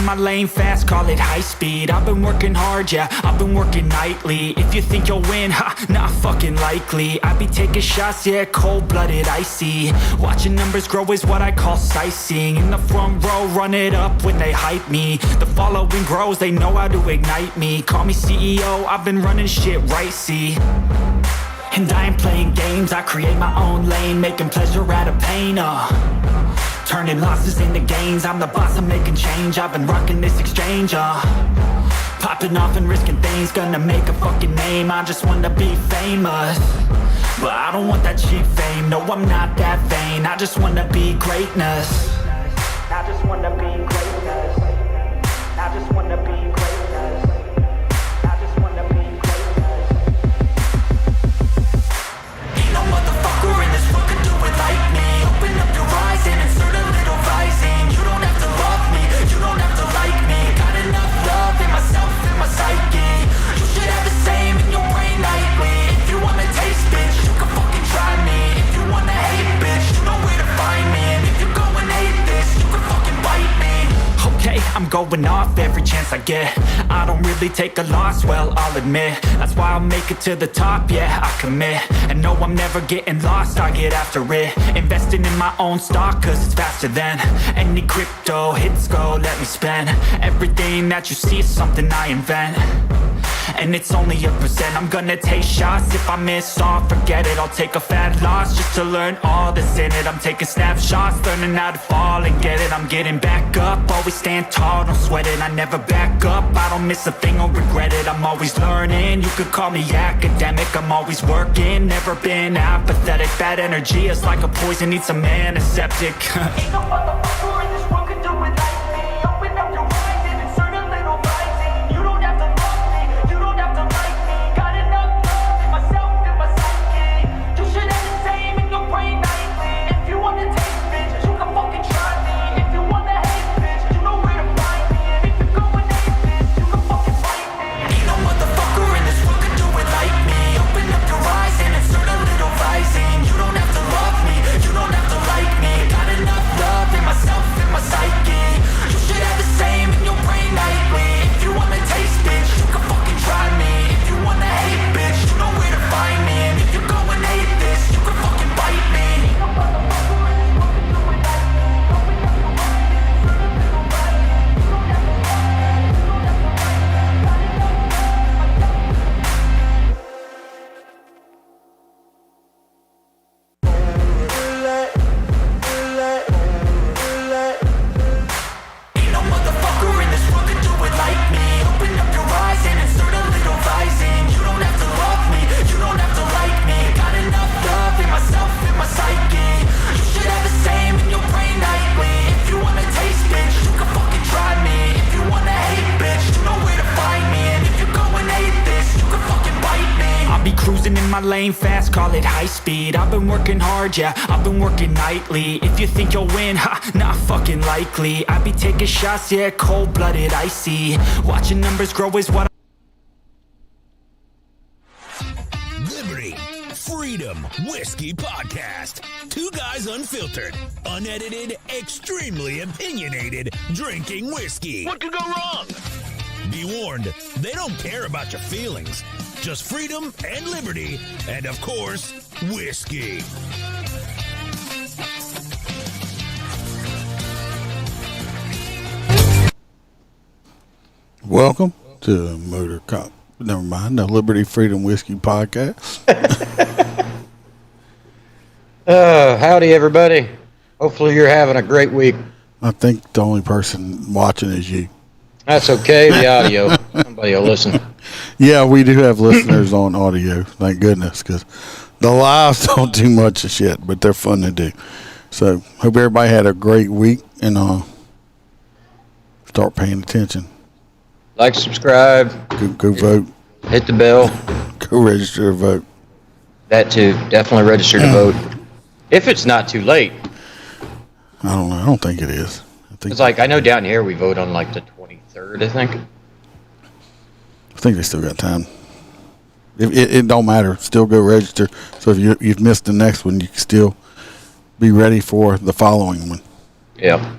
in my lane fast, call it high speed. I've been working hard, yeah, I've been working nightly. If you think you'll win, ha, not fucking likely. I be taking shots, yeah, cold-blooded, icy. Watching numbers grow is what I call sightseeing. In the front row, run it up when they hype me. The following grows, they know how to ignite me. Call me CEO, I've been running shit right, see. And I ain't playing games, I create my own lane, making pleasure out of pain, turning losses into gains, I'm the boss, I'm making change. I've been rocking this exchange, popping off and risking things, gonna make a fucking name. I just wanna be famous, but I don't want that cheap fame. No, I'm not that vain, I just wanna be greatness. I just wanna be greatness. I just wanna be greatness. I just wanna be greatness. Ain't no motherfucker in this world can do it like me. Open up your eyes and insert a little rising. You don't have to love me, you don't have to like me. Got enough love in myself and my psyche. You should have the same in your brain nightly. If you wanna taste, bitch, you can fucking try me. If you wanna hate, bitch, you know where to find me. And if you go and hate this, you can fucking bite me. Okay, I'm going off every chance I get. I don't really take a loss, well, I'll admit. That's why I'll make it to the top, yeah, I commit. And no, I'm never getting lost, I get after it. Investing in my own stock, cause it's faster than any crypto hits go, let me spend. Everything that you see is something I invent, and it's only a percent. I'm gonna take shots, if I miss all, forget it. I'll take a fat loss just to learn all that's in it. I'm taking snapshots, learning how to fall and get it. I'm getting back up, always stand tall, don't sweat it. I never back up, I don't miss a thing or regret it. I'm always learning, you could call me academic. I'm always working, never been apathetic. Bad energy is like a poison, needs some antiseptic. Ain't no motherfucker in this world can do it like me. Open up your eyes and insert a little rising. You don't have to love me, you don't have to like me. Got enough love in myself and my psyche. You should have the same in your brain nightly. If you wanna taste, bitch, you can fucking try me. If you wanna hate, bitch, you know where to find me. And if you go and hate, bitch, you can fucking fight me. Ain't no motherfucker in this world can do it like me. Open up your eyes and insert a little rising. You don't have to love me, you don't have to like me. Got enough love in myself and my psyche. You should have the same in your brain nightly. If you wanna taste, bitch, you can fucking try me. If you wanna hate, bitch, you know where to find me. And if you go and hate this, you can fucking bite me. Ain't no motherfucker in this world can do it like me. Open up your eyes and insert a little rising. You don't have to love me, you don't have to like me. Got enough love in myself. Ain't no motherfucker in this world can do it like me. Open up your eyes and insert a little rising. You don't have to love me, you don't have to like me. Got enough love in myself and my psyche. You should have the same in your brain nightly. If you wanna taste, bitch, you can fucking try me. If you wanna hate, bitch, you know where to find me. And if you go and hate this, you can fucking bite me. I'll be cruising in my lane fast, call it high speed. I've been working hard, yeah, I've been working nightly. If you think you'll win, ha, not fucking likely. I be taking shots, yeah, cold-blooded, icy. Watching numbers grow is what Liberty, Freedom, Whiskey Podcast. Two guys unfiltered, unedited, extremely opinionated, drinking whiskey. What could go wrong? Be warned, they don't care about your feelings. Just freedom and liberty, and of course, whiskey. Welcome to Motor Cop. Never mind, the Liberty Freedom Whiskey Podcast. Howdy, everybody. Hopefully you're having a great week. I think the only person watching is you. That's okay, the audio. Somebody will listen. Yeah, we do have listeners on audio, thank goodness, because the lives don't do much of shit, but they're fun to do. So, hope everybody had a great week, and start paying attention. Like, subscribe. Go vote. Hit the bell. Go register to vote. That too. Definitely register to vote. If it's not too late. I don't know. I don't think it is. It's like, I know down here we vote on like the 23rd, I think. I think they still got time. It don't matter. Still go register. So if you've missed the next one, you can still be ready for the following one. Yeah.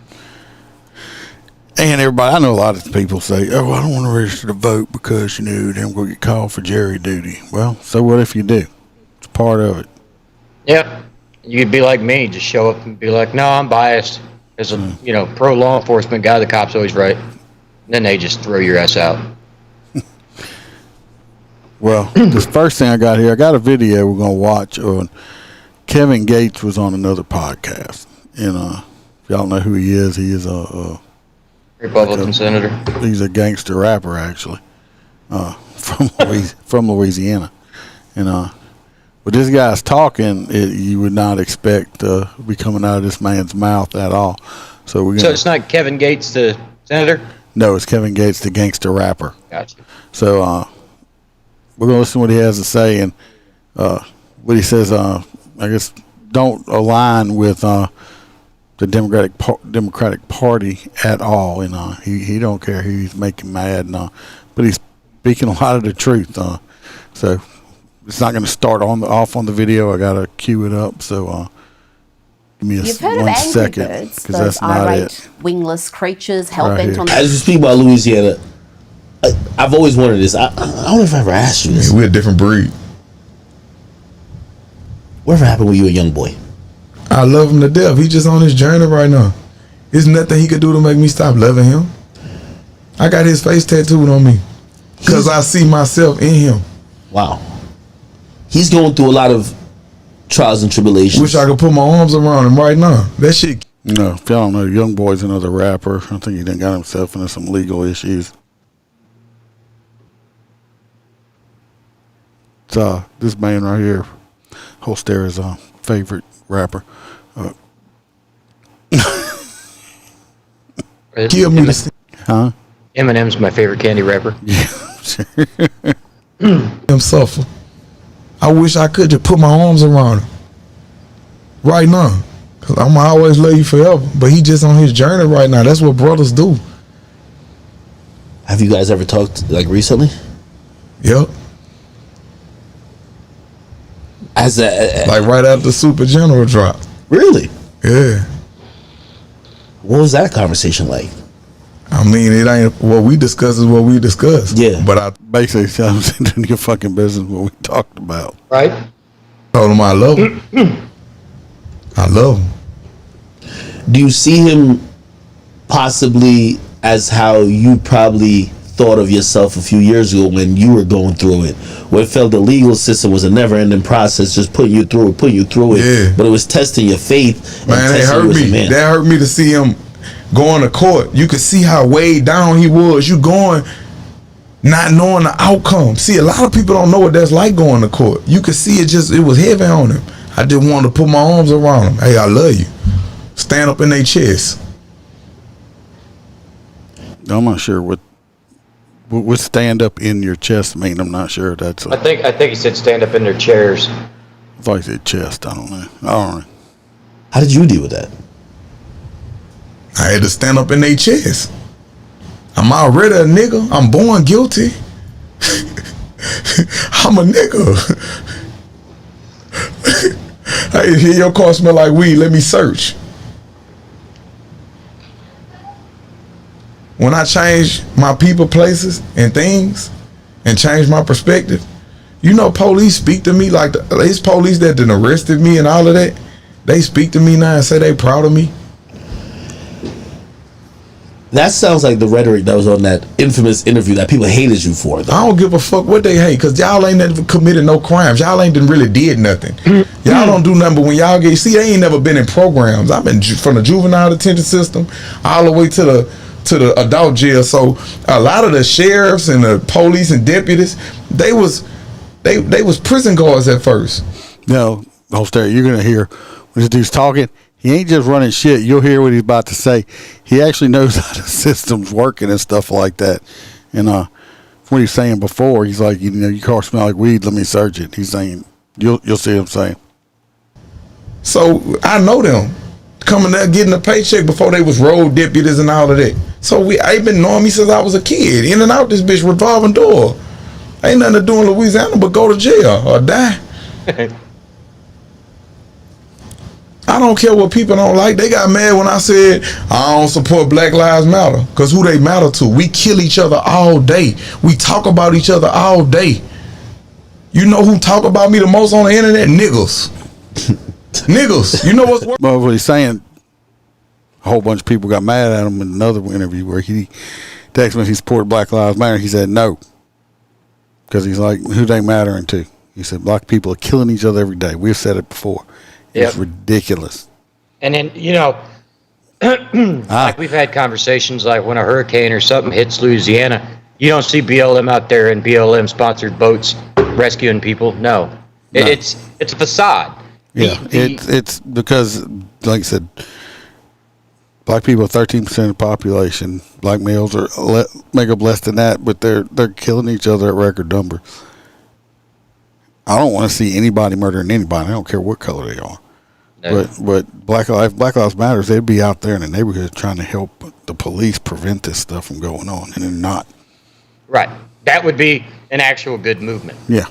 And everybody, I know a lot of people say, "Oh, I don't want to register to vote because then I'm going to get called for jury duty." Well, so what if you do? It's part of it. Yep. You'd be like me, just show up and be like, "No, I'm biased." As a pro law enforcement guy, the cop's always right. And then they just throw your ass out. Well, this first thing I got here, I got a video we're going to watch on Kevin Gates was on another podcast. And if y'all know who he is a Republican senator. He's a gangster rapper, actually, from Louisiana. And but this guy's talking, you would not expect to be coming out of this man's mouth at all. So it's not Kevin Gates, the senator? No, it's Kevin Gates, the gangster rapper. Gotcha. So we're going to listen to what he has to say. And what he says, I guess, don't align with the Democratic Party at all, and he don't care who he's making mad, but he's speaking a lot of the truth. So it's not going to start off on the video. I got to cue it up. So give me You've heard 1 of second, angry birds, because those that's not irate, it. wingless creatures Right hell-bent here. on As you speak about Louisiana, I've always wanted this. I don't know if I ever asked you this. We're a different breed. Whatever happened when you were a young boy? I love him to death. He's just on his journey right now. There's nothing he could do to make me stop loving him. I got his face tattooed on me because I see myself in him. Wow. He's going through a lot of trials and tribulations. Wish I could put my arms around him right now. That shit. No, if y'all don't know, Young Boy's another rapper. I think he done got himself into some legal issues. It's this man right here, Holster's favorite rapper. Kill me. Huh? Eminem's my favorite candy rapper. Yeah, sure. Him suffer. I wish I could just put my arms around him right now, cause I'm always love you forever. But he just on his journey right now. That's what brothers do. Have you guys ever talked like recently? Yep. As a Like right after the Super General drop. really? Yeah. What was that conversation like? I mean, it ain't what we discuss is what we discuss. Yeah. But I Basically, sounds into your fucking business what we talked about. Right? told him I love him. I love him. Do you see him possibly as how you probably thought of yourself a few years ago when you were going through it, where it felt the legal system was a never-ending process, just putting you through it, Yeah. but it was testing your faith and Man, it testing hurt you as a me. man. That hurt me to see him going to court. You could see how weighed down he was. You going, not knowing the outcome. See, a lot of people don't know what that's like going to court. You could see it was heavy on him. I just wanted to put my arms around him. Hey, I love you. Stand up in their chest. I'm not sure what stand up in your chest mean. I'm not sure that's. I think he said stand up in their chairs. I thought he said chest. I don't know. How did you deal with that? I had to stand up in their chest. I'm already a nigga. I'm born guilty. I'm a nigga. Hey, here your car smell like weed. Let me search. When I change my people, places, and things, and change my perspective, you know, police speak to me like it's police that done arrested me and all of that. They speak to me now and say they proud of me. That sounds like the rhetoric that was on that infamous interview that people hated you for. Though. I don't give a fuck what they hate, cause y'all ain't never committed no crimes. Y'all ain't done really did nothing. Y'all don't do nothing. But when y'all get, see, they ain't never been in programs. I've been from the juvenile detention system all the way to the adult jail. So a lot of the sheriffs and the police and deputies, they was prison guards at first. No, Holster, you're gonna hear when this dude's talking. He ain't just running shit. You'll hear what he's about to say. He actually knows how the system's working and stuff like that. And what he was saying before, he's like, your car smell like weed. Let me search it. He's saying, you'll see him saying. So I know them coming there getting a paycheck before they was road deputies and all of that. So I been knowing me since I was a kid. In and out this bitch revolving door. Ain't nothing to do in Louisiana but go to jail or die. I don't care what people don't like. They got mad when I said I don't support Black Lives Matter. Because who they matter to? We kill each other all day. We talk about each other all day. You know who talk about me the most on the internet? Niggas. Niggas. You know what's worse? But what he's saying, a whole bunch of people got mad at him in another interview where he texted me if he supported Black Lives Matter. He said no. Because he's like, who they mattering to? He said black people are killing each other every day. We've said it before. It's ridiculous. And then, you know, like we've had conversations like when a hurricane or something hits Louisiana, you don't see BLM out there in BLM sponsored boats rescuing people. No. It's a facade. Yeah, it's because, like I said, black people are 13% of the population. Black males are make up less than that, but they're killing each other at record numbers. I don't want to see anybody murdering anybody. I don't care what color they are. No. But Black Lives Matter, they'd be out there in the neighborhood trying to help the police prevent this stuff from going on, and they're not. Right. That would be an actual good movement. Yeah.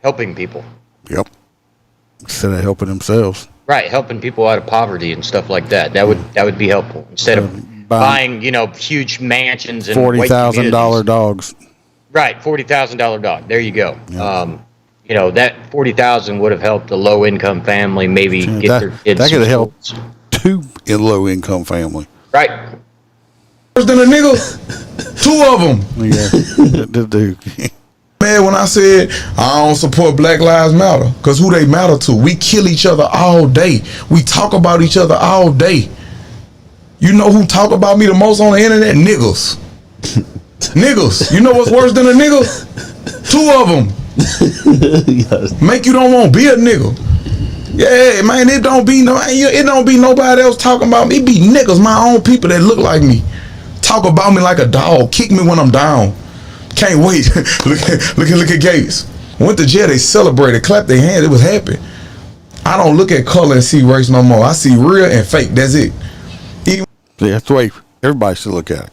Helping people. Yep. Instead of helping themselves. Right, helping people out of poverty and stuff like that. That would be helpful. Instead of buying, huge mansions and $40,000 dogs. Right, $40,000 dog. There you go. Yeah. That $40,000 would have helped a low-income family maybe get their kids. That could have helped two low-income family. Right. Worse than a nigga. Two of them. Yeah. The dude. Man, when I said I don't support Black Lives Matter, because who they matter to? We kill each other all day. We talk about each other all day. You know who talk about me the most on the internet? Niggas. Niggas. You know what's worse than a nigga? Two of them. Yes. Make you don't want to be a nigga. Yeah, man, it don't be nobody else talking about me. It be niggas, my own people that look like me. Talk about me like a dog. Kick me when I'm down. Can't wait. look at Gates. Went to jail, they celebrated, clapped their hands, it was happy. I don't look at color and see race no more. I see real and fake. That's it. That's the way everybody should look at it.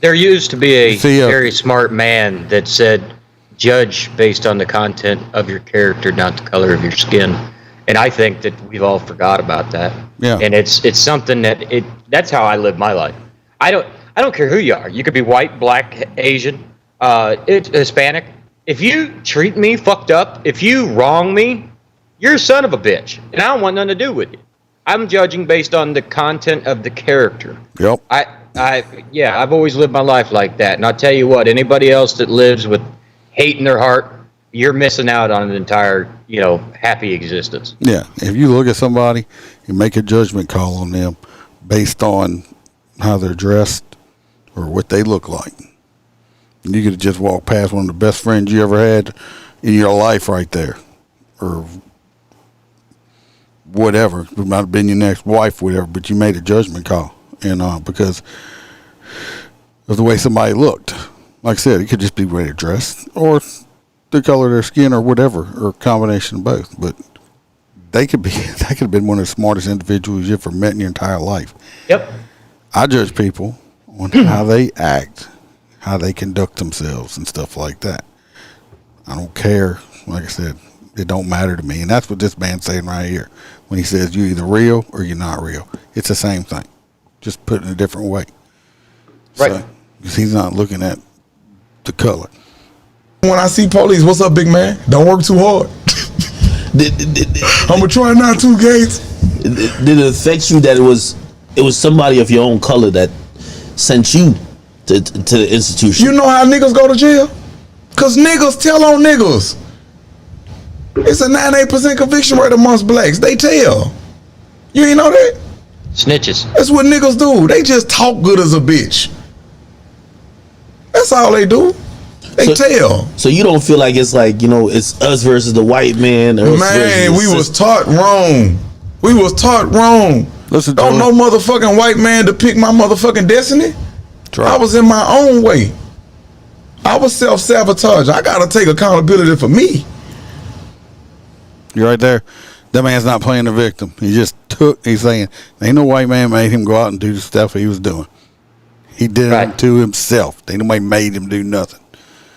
There used to be a very smart man that said, judge based on the content of your character, not the color of your skin. And I think that we've all forgot about that. Yeah. And it's something that's how I live my life. I don't care who you are. You could be white, black, Asian, Hispanic. If you treat me fucked up, if you wrong me, you're a son of a bitch. And I don't want nothing to do with you. I'm judging based on the content of the character. Yep. I've always lived my life like that. And I'll tell you what, anybody else that lives with hate in their heart, you're missing out on an entire, happy existence. Yeah. If you look at somebody and make a judgment call on them based on how they're dressed or what they look like, and you could have just walked past one of the best friends you ever had in your life right there, or whatever. It might have been your next wife, whatever, but you made a judgment call, and because of the way somebody looked. Like I said, it could just be the way they're dressed or the color of their skin or whatever, or a combination of both. But that could have been one of the smartest individuals you ever met in your entire life. Yep. I judge people on how they act, how they conduct themselves and stuff like that. I don't care. Like I said, it don't matter to me. And that's what this man's saying right here. When he says you're either real or you're not real. It's the same thing. Just put it in a different way. Right. So, because he's not looking at the color. When I see police, what's up, big man? Don't work too hard. I'm gonna try not to, Gates. Did it affect you that it was somebody of your own color that sent you to the institution? You know how niggas go to jail? Cause niggas tell on niggas. It's a 98% conviction rate amongst blacks. They tell. You ain't know that? Snitches. That's what niggas do. They just talk good as a bitch. That's all they do. They tell. So you don't feel like it's like, it's us versus the white man. Man, we was taught wrong. We was taught wrong. Listen, don't no motherfucking white man to pick my motherfucking destiny. I was in my own way. I was self-sabotage. I gotta take accountability for me. You're right there. That man's not playing the victim. He's saying, ain't no white man made him go out and do the stuff he was doing. He did it to himself. Ain't nobody made him do nothing.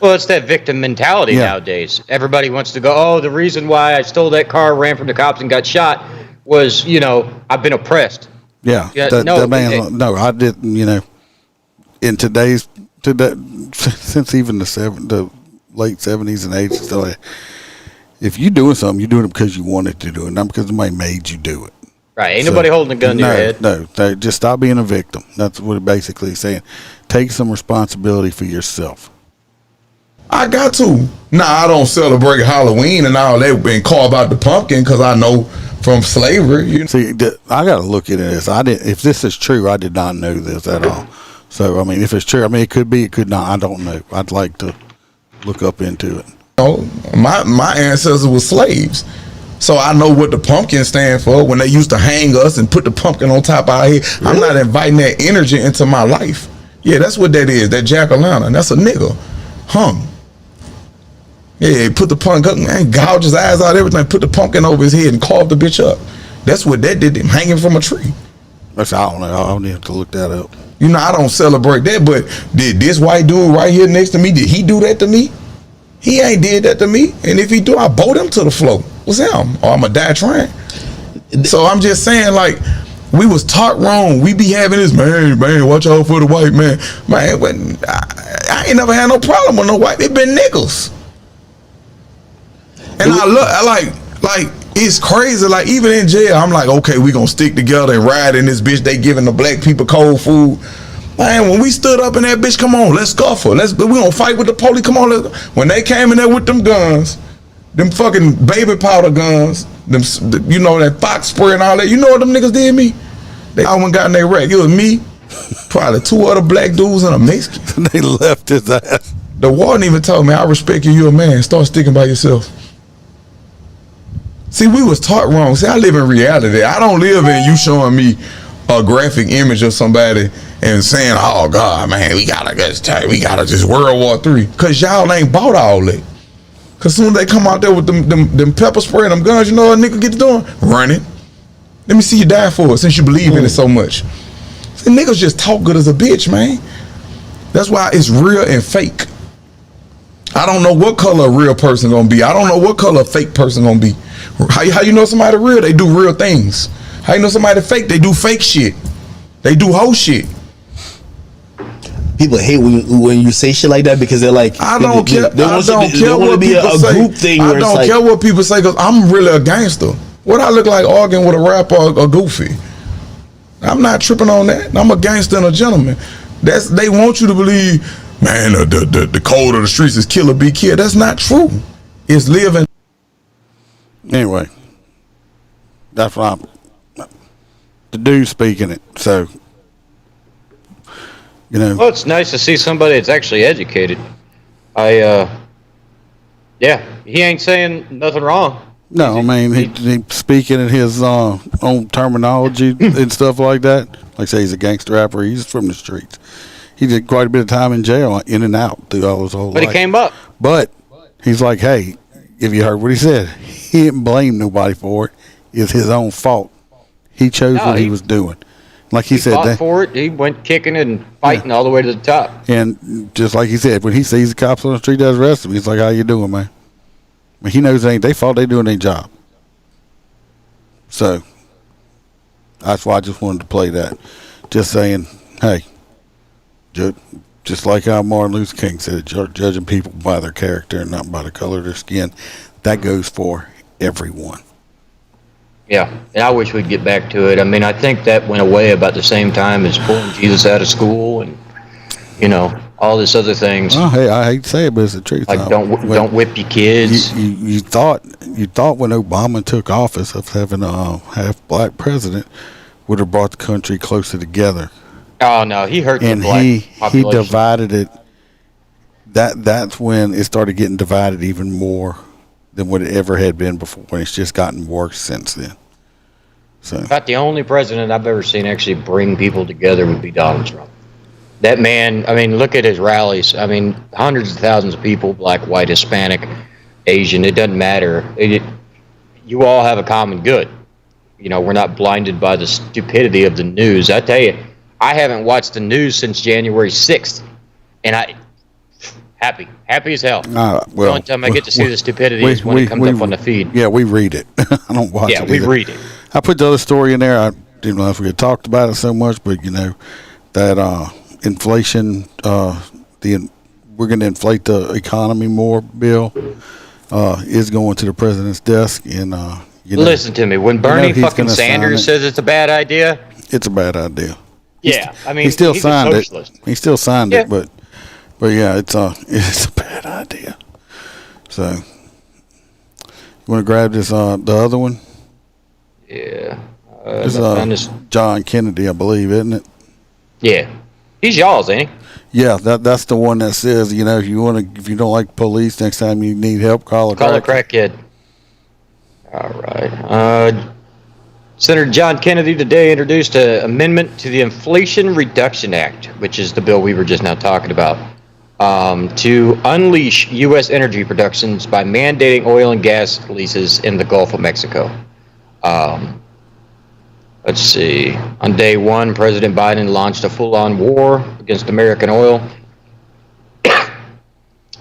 Well, it's that victim mentality nowadays. Everybody wants to go, the reason why I stole that car, ran from the cops, and got shot was, I've been oppressed. Yeah, Yeah, that man. No, I didn't. In today, since even the late 70s and 80s, so if you're doing something, you're doing it because you wanted to do it, not because somebody made you do it. Right? Ain't nobody holding a gun to your head. No, just stop being a victim. That's what it basically is saying. Take some responsibility for yourself. I got to. Nah, I don't celebrate Halloween and all that and carve out the pumpkin because I know from slavery. See, I got to look into this. If this is true, I did not know this at all. So, I mean, if it's true, I mean, it could be, it could not. I don't know. I'd like to look up into it. My ancestors were slaves. So I know what the pumpkin stand for when they used to hang us and put the pumpkin on top of our head. Really? I'm not inviting that energy into my life. Yeah, that's what that is. That jack-o'-lantern. That's a nigga hung. Yeah, put the pumpkin, man, gouge his eyes out, everything, put the pumpkin over his head and carve the bitch up. That's what that did, him hanging from a tree. I don't know. I'll need to look that up. I don't celebrate that, but did this white dude right here next to me, did he do that to me? He ain't did that to me. And if he do, I bolt him to the floor. What's him? Or I'ma die trying. So I'm just saying, like, we was taught wrong. We be having this, man, watch out for the white man. Man, I ain't never had no problem with no white. They been niggas. And I look, like it's crazy. Like, even in jail, I'm like, okay, we gonna stick together and ride in this bitch. They giving the black people cold food. Man, when we stood up in that bitch, come on, let's scuffle. We gonna fight with the police. Come on, when they came in there with them guns, them fucking baby powder guns, them, that fox spray and all that. You know what them niggas did me? They all went got in their wreck. It was me, probably 2 other black dudes and a Mexican. They left his ass. The warden even told me, I respect you, you're a man. Start sticking by yourself. See, we was taught wrong. See, I live in reality. I don't live in you showing me a graphic image of somebody and saying, oh God, man, we gotta just World War III. Cause y'all ain't bought all that. Cause soon as they come out there with them pepper spray and them guns, you know what a nigga gets doing? Running. Let me see you die for it since you believe in it so much. See, niggas just talk good as a bitch, man. That's why it's real and fake. I don't know what color a real person gonna be. I don't know what color a fake person gonna be. How you know somebody real? They do real things. How you know somebody fake? They do fake shit. They do whole shit. People hate when you say shit like that because they're like, I don't care. I don't care what people say. Group thing I don't care what people say because I'm really a gangster. What I look like arguing with a rapper or goofy? I'm not tripping on that. I'm a gangster and a gentleman. They want you to believe, man, the code of the streets is kill or be killed. That's not true. It's living. Anyway, that's why the dude speaking it. So, Well, it's nice to see somebody that's actually educated. Yeah, he ain't saying nothing wrong. No, I mean, he speaking in his own terminology and stuff like that. Like I say, he's a gangster rapper. He's from the streets. He did quite a bit of time in jail, in and out through all his whole life. But he came up. But he's like, hey, if you heard what he said, he didn't blame nobody for it. It's his own fault. He chose what he was doing. Like he said, fought for it. He went kicking and fighting all the way to the top. And just like he said, when he sees the cops on the street, does arrest him, he's like, how you doing, man? I mean, he knows it ain't their fault. They doing their job. So that's why I just wanted to play that. Just saying, hey, just like how Martin Luther King said, judging people by their character and not by the color of their skin, that goes for everyone. Yeah, and I wish we'd get back to it. I mean, I think that went away about the same time as pulling Jesus out of school and, all this other things. Oh, hey, I hate to say it, but it's the truth. Like, don't whip your kids. You thought when Obama took office of having a half black president would have brought the country closer together. Oh no, he hurt the black population. He divided it. That's when it started getting divided even more than what it ever had been before. And it's just gotten worse since then. So, about the only president I've ever seen actually bring people together would be Donald Trump. That man, I mean, look at his rallies. I mean, hundreds of thousands of people, black, white, Hispanic, Asian, it doesn't matter. You all have a common good. We're not blinded by the stupidity of the news. I tell you, I haven't watched the news since January 6th, and happy as hell. The only time I get to see the stupidity is when it comes up on the feed. Yeah, we read it. I don't watch it. Yeah, we read it. I put the other story in there. I didn't know if we had talked about it so much, but that inflation, we're going to inflate the economy more bill is going to the president's desk, and listen to me. When Bernie fucking Sanders says it's a bad idea, it's a bad idea. Yeah, I mean, he still signed it. He still signed Yeah. it, but yeah, it's a bad idea. So, you want to grab this the other one? Yeah. It's John Kennedy, I believe, isn't it? Yeah. He's y'all's, ain't he? Yeah, that's the one that says, if you don't like police, next time you need help, call a crackhead. All right. Senator John Kennedy today introduced an amendment to the Inflation Reduction Act, which is the bill we were just now talking about, to unleash U.S. energy productions by mandating oil and gas leases in the Gulf of Mexico. Let's see. On day one, President Biden launched a full-on war against American oil.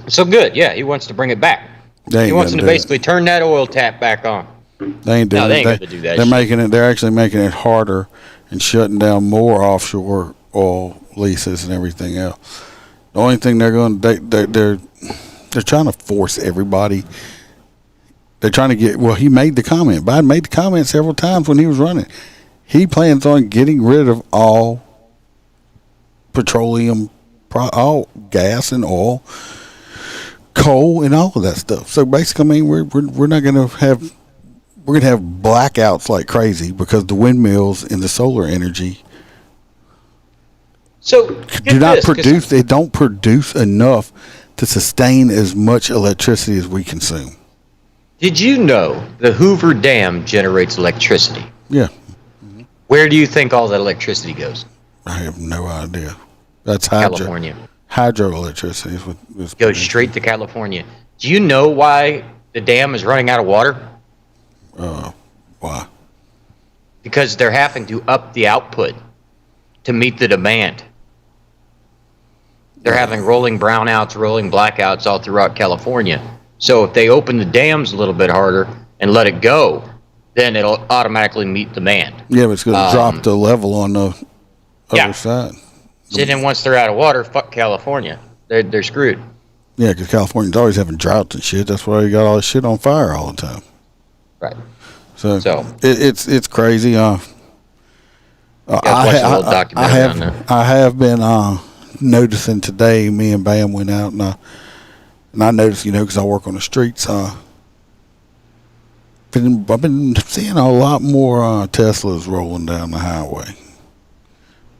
So good, yeah. He wants to bring it back. He wants to basically turn that oil tap back on. They ain't doing they ain't going to do that. They're making it. They're actually making it harder and shutting down more offshore oil leases and everything else. The only thing they're going to they're trying to force everybody. They're trying to get. Well, he made the comment. Biden made the comment several times when he was running. He plans on getting rid of all petroleum, all gas and oil, coal, and all of that stuff. So basically, I mean, we're not going to have. We're going to have blackouts like crazy because the windmills and the solar energy do not produce. They don't produce enough to sustain as much electricity as we consume. Did you know the Hoover Dam generates electricity? Yeah. Where do you think all that electricity goes? I have no idea. That's California. Hydroelectricity Goes straight to California. Do you know why the dam is running out of water? Why? Because they're having to up the output to meet the demand. They're having rolling brownouts, rolling blackouts all throughout California. So if they open the dams a little bit harder and let it go, then it'll automatically meet demand. Yeah, but it's going to drop the level on the other side. So then once they're out of water, fuck California. They're screwed. Yeah, because California's always having droughts and shit. That's why you got all this shit on fire all the time. Right. So it's crazy. I have been noticing today. Me and Bam went out and I noticed, because I work on the streets. I've been seeing a lot more Teslas rolling down the highway.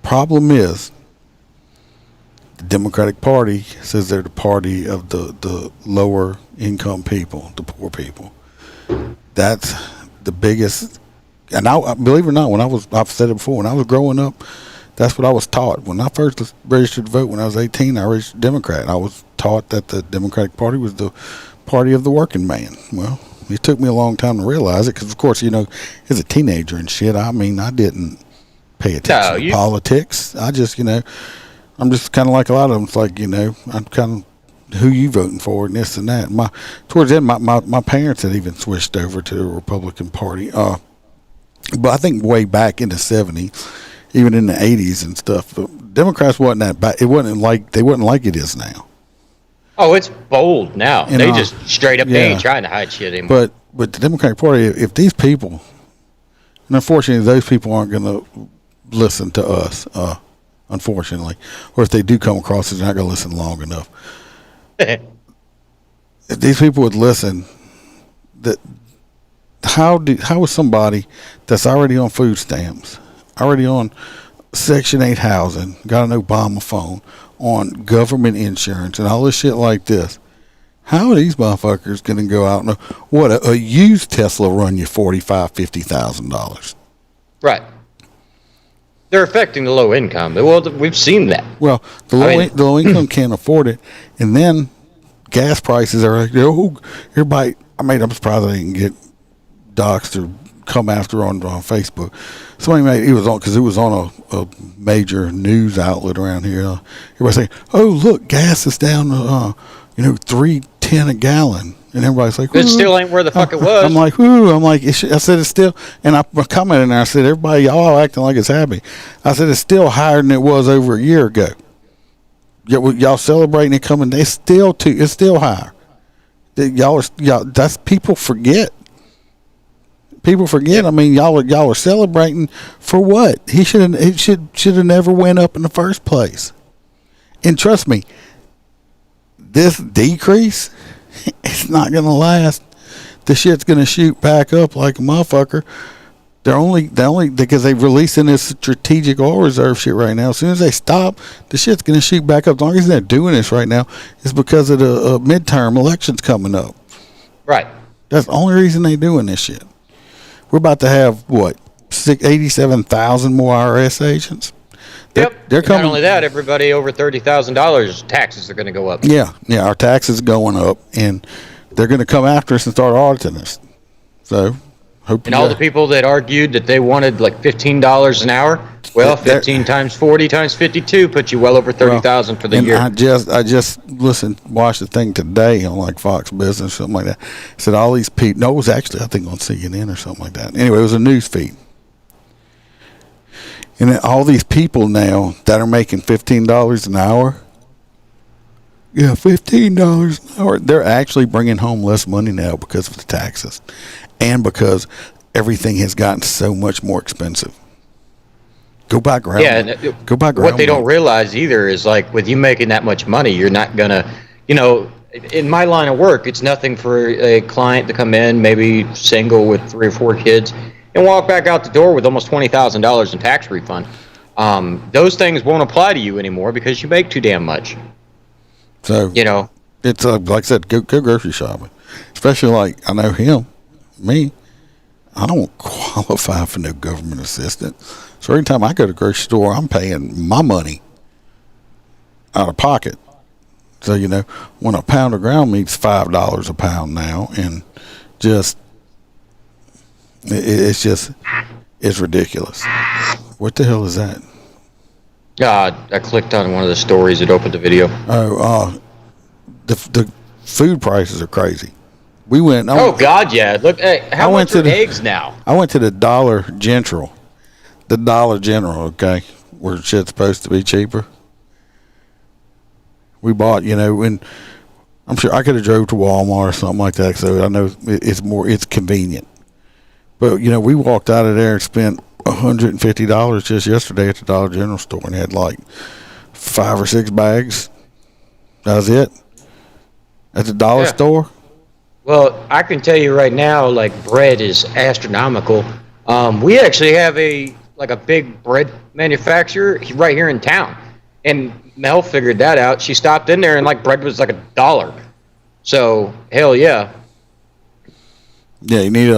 Problem is, the Democratic Party says they're the party of the lower income people, the poor people. That's the biggest. And I believe it or not, I've said it before, when I was growing up, that's what I was taught. When I first registered to vote when I was 18, I registered Democrat. I was taught that the Democratic Party was the party of the working man. Well, it took me a long time to realize it because, of course, as a teenager and shit, I didn't pay attention to politics. I just, I'm just kind of like a lot of them. It's like, I'm kind of who you voting for and this and that. Towards the end, my parents had even switched over to the Republican Party. But I think way back in the 70s, even in the 80s and stuff, Democrats wasn't that bad. They wasn't like it is now. Oh, it's bold now. They just straight up ain't trying to hide shit anymore. But the Democratic Party, if these people, and unfortunately those people aren't going to listen to us, unfortunately, or if they do come across, they're not going to listen long enough. If these people would listen, how is somebody that's already on food stamps, already on Section 8 housing, got an Obama phone, on government insurance and all this shit like this, how are these motherfuckers going to go out and what a used Tesla run you $45,000-$50,000? Right. They're affecting the low income. Well, we've seen that. Well, the low income can't afford it, and then gas prices are like, everybody. I'm surprised they didn't get doxxed or come after on Facebook. Somebody it was on a major news outlet around here. Everybody saying, "Oh, look, gas is down $3.10 $2.10 a gallon, and everybody's like, It "Ooh." still ain't where the fuck it was. I'm like, ooh, I'm like, I said it's still, and I commented in there. I said, everybody, y'all acting like it's happy. I said it's still higher than it was over a year ago. Y'all celebrating it coming, it's still higher. Y'all, that's people forget. People forget. I mean, y'all are celebrating for what? It should have never went up in the first place. And trust me, this decrease, it's not gonna last. The shit's gonna shoot back up like a motherfucker. They're only because they're releasing this strategic oil reserve shit right now. As soon as they stop, the shit's gonna shoot back up. The only reason they're doing this right now is because of the midterm elections coming up. Right. That's the only reason they're doing this shit. We're about to have what 87,000 more IRS agents. They're coming. Not only that, everybody over $30,000 taxes are going to go up. Yeah, our taxes going up, and they're going to come after us and start auditing us. So, hope. And all the people that argued that they wanted like $15 an hour, well, 15 times 40 times 52 puts you well over 30,000 for the and year. I just watched the thing today on like Fox Business, something like that. It said all these people. No, it was actually I think on CNN or something like that. Anyway, it was a news feed. And all these people now that are making $15 an hour, $15 an hour, they're actually bringing home less money now because of the taxes and because everything has gotten so much more expensive. Go buy ground. Yeah, go buy ground. What they don't realize either is like with you making that much money, you're not going to, in my line of work, it's nothing for a client to come in, maybe single with 3 or 4 kids, and walk back out the door with almost $20,000 in tax refund. Those things won't apply to you anymore because you make too damn much. So it's like I said, go grocery shopping. Especially like I know me. I don't qualify for no government assistance. So every time I go to the grocery store, I'm paying my money out of pocket. So when a pound of ground meat's $5 a pound now, and it's ridiculous. What the hell is that? I clicked on one of the stories that opened the video. The food prices are crazy. We went. God, yeah. Look, how much are eggs now? I went to the Dollar General. The Dollar General, okay, where shit's supposed to be cheaper. We bought, and I'm sure I could have drove to Walmart or something like that, so I know it's convenient. But we walked out of there and spent $150 just yesterday at the Dollar General store and had like 5 or 6 bags. That was it. At the dollar store. Well, I can tell you right now, like bread is astronomical. We actually have a big bread manufacturer right here in town, and Mel figured that out. She stopped in there and like bread was like $1. So hell yeah. Yeah, you need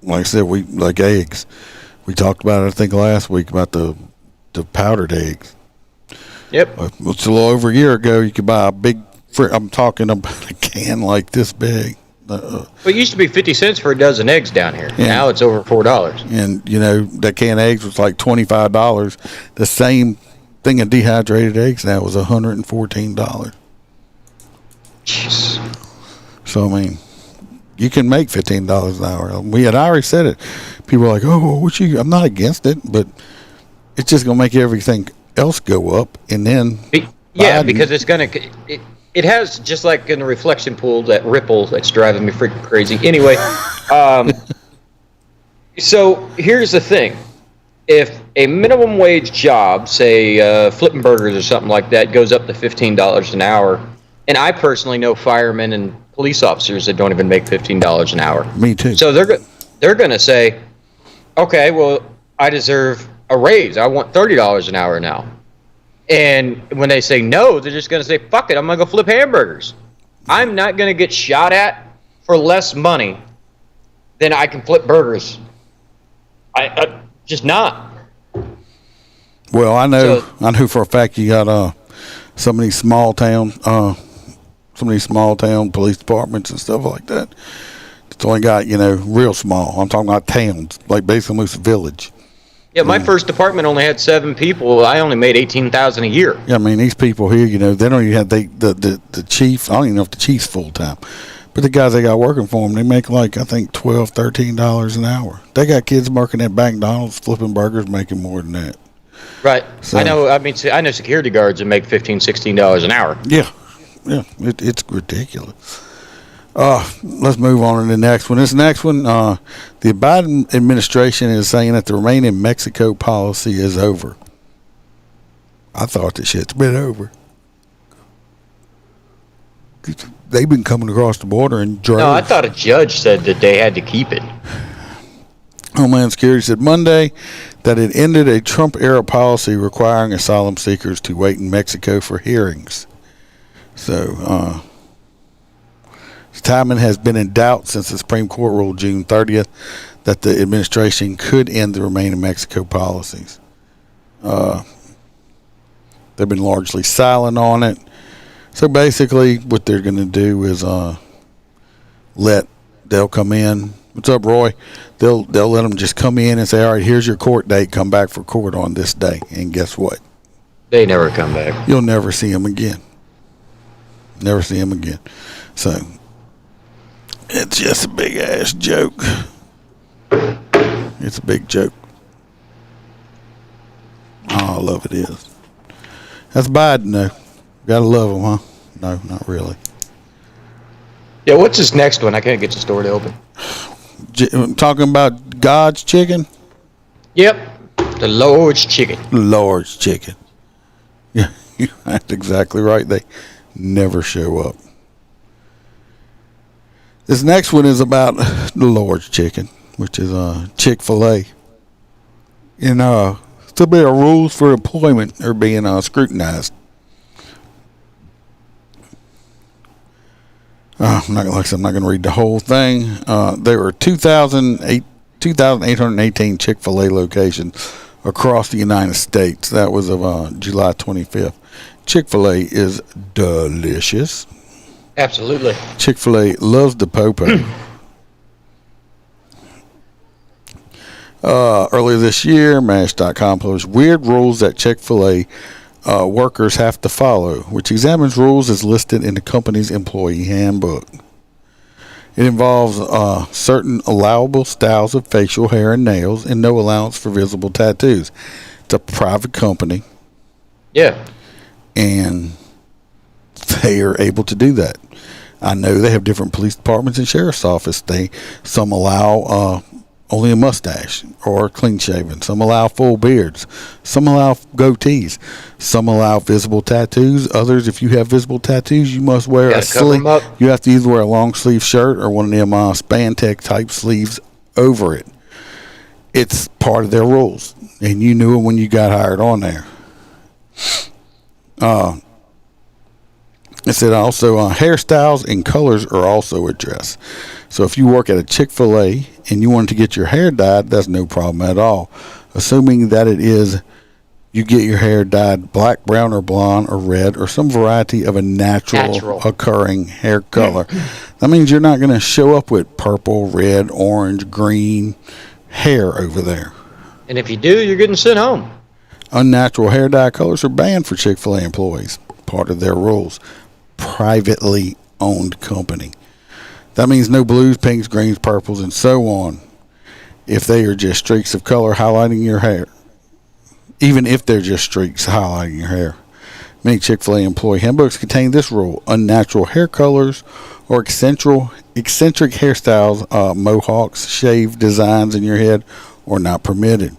like I said, we like eggs. We talked about it I think last week about the powdered eggs. Yep. It's a little over a year ago. You could buy a big. I'm talking about a can like this big. Well, it used to be 50 cents for a dozen eggs down here. Yeah. Now it's over $4. And that can of eggs was like $25. The same thing of dehydrated eggs now was $114. Jeez. So I mean, you can make $15 an hour. We had already said it. People are like, "Oh, I'm not against it, but it's just gonna make everything else go up." And then because it's gonna. It has, just like in the reflection pool, that ripple that's driving me freaking crazy. Anyway, so here's the thing. If a minimum wage job, say flipping burgers or something like that, goes up to $15 an hour, and I personally know firemen and police officers that don't even make $15 an hour. Me too. So they're going to say, okay, well, I deserve a raise. I want $30 an hour now. And when they say no, they're just going to say, fuck it, I'm going to go flip hamburgers. I'm not going to get shot at for less money than I can flip burgers. I just not. Well, I know for a fact you got some of these small town police departments and stuff like that. It's only got real small. I'm talking about towns, like basically almost a village. Yeah, my first department only had 7 people. I only made $18,000 a year. Yeah, I mean, these people here, you know, they don't even have the chief. I don't even know if the chief's full time, but the guys they got working for them, they make like I think $12, $13 an hour. They got kids working at McDonald's flipping burgers, making more than that. Right. So- I know security guards that make $15, $16 an hour. Yeah, it's ridiculous. Let's move on to the next one. This next one, the Biden administration is saying that the Remain in Mexico policy is over. I thought the shit's been over. They've been coming across the border in droves. No, I thought a judge said that they had to keep it. Homeland Security said Monday that it ended a Trump-era policy requiring asylum seekers to wait in Mexico for hearings. So, timing has been in doubt since the Supreme Court ruled June 30th that the administration could end the Remain in Mexico policies. They've been largely silent on it. So basically, what they're going to do is they'll come in. What's up, Roy? They'll let them just come in and say, all right, here's your court date. Come back for court on this day. And guess what? They never come back. You'll never see them again. Never see them again. So it's just a big ass joke. It's a big joke. Oh, I love it is. That's Biden though. Gotta love him, huh? No, not really. Yeah, what's this next one? I can't get the store to open. Talking about God's chicken? Yep. The Lord's chicken. Lord's chicken. Yeah, that's exactly right. They never show up. This next one is about the Lord's chicken, which is Chick-fil-A. And still be rules for employment are being scrutinized. I'm not going to read the whole thing. There were 2,818 Chick-fil-A locations across the United States. That was of July 25th. Chick-fil-A is delicious. Absolutely. Chick-fil-A loves the popo. Earlier this year, MASH.com published weird rules that Chick-fil-A workers have to follow, which examines rules as listed in the company's employee handbook. It involves certain allowable styles of facial hair and nails and no allowance for visible tattoos. It's a private company. Yeah. And they are able to do that. I know they have different police departments and sheriff's office. Some allow only a mustache or clean shaven. Some allow full beards. Some allow goatees. Some allow visible tattoos. Others, if you have visible tattoos, you must wear a sleeve. You have to either wear a long sleeve shirt or one of them Spandex type sleeves over it. It's part of their rules, and you knew it when you got hired on there. It said also hairstyles and colors are also addressed. So if you work at a Chick-fil-A and you want to get your hair dyed, that's no problem at all. Assuming that you get your hair dyed black, brown, or blonde, or red, or some variety of a natural. Occurring hair color. That means you're not going to show up with purple, red, orange, green hair over there. And if you do, you're getting sent home. Unnatural hair dye colors are banned for Chick-fil-A employees. Part of their rules. Privately owned company. That means no blues, pinks, greens, purples, and so on. If they are just streaks of color highlighting your hair. Even if they're just streaks highlighting your hair. Many Chick-fil-A employee handbooks contain this rule. Unnatural hair colors or eccentric hairstyles, mohawks, shaved designs in your head are not permitted.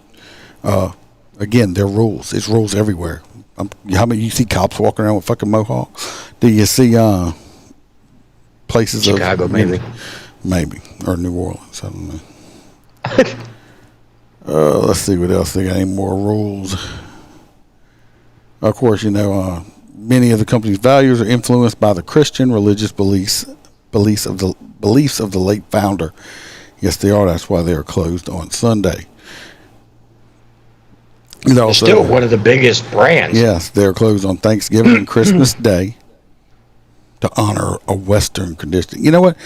Again, they're rules. It's rules everywhere. How many you see cops walking around with fucking mohawks? Do you see places Chicago, maybe, or New Orleans? I don't know. Let's see what else they got. Any more rules? Of course, many of the company's values are influenced by the Christian religious beliefs of the late founder. Yes, they are. That's why they are closed on Sunday. They're still one of the biggest brands. Yes, they're closed on Thanksgiving and Christmas Day to honor a Western tradition. You know what?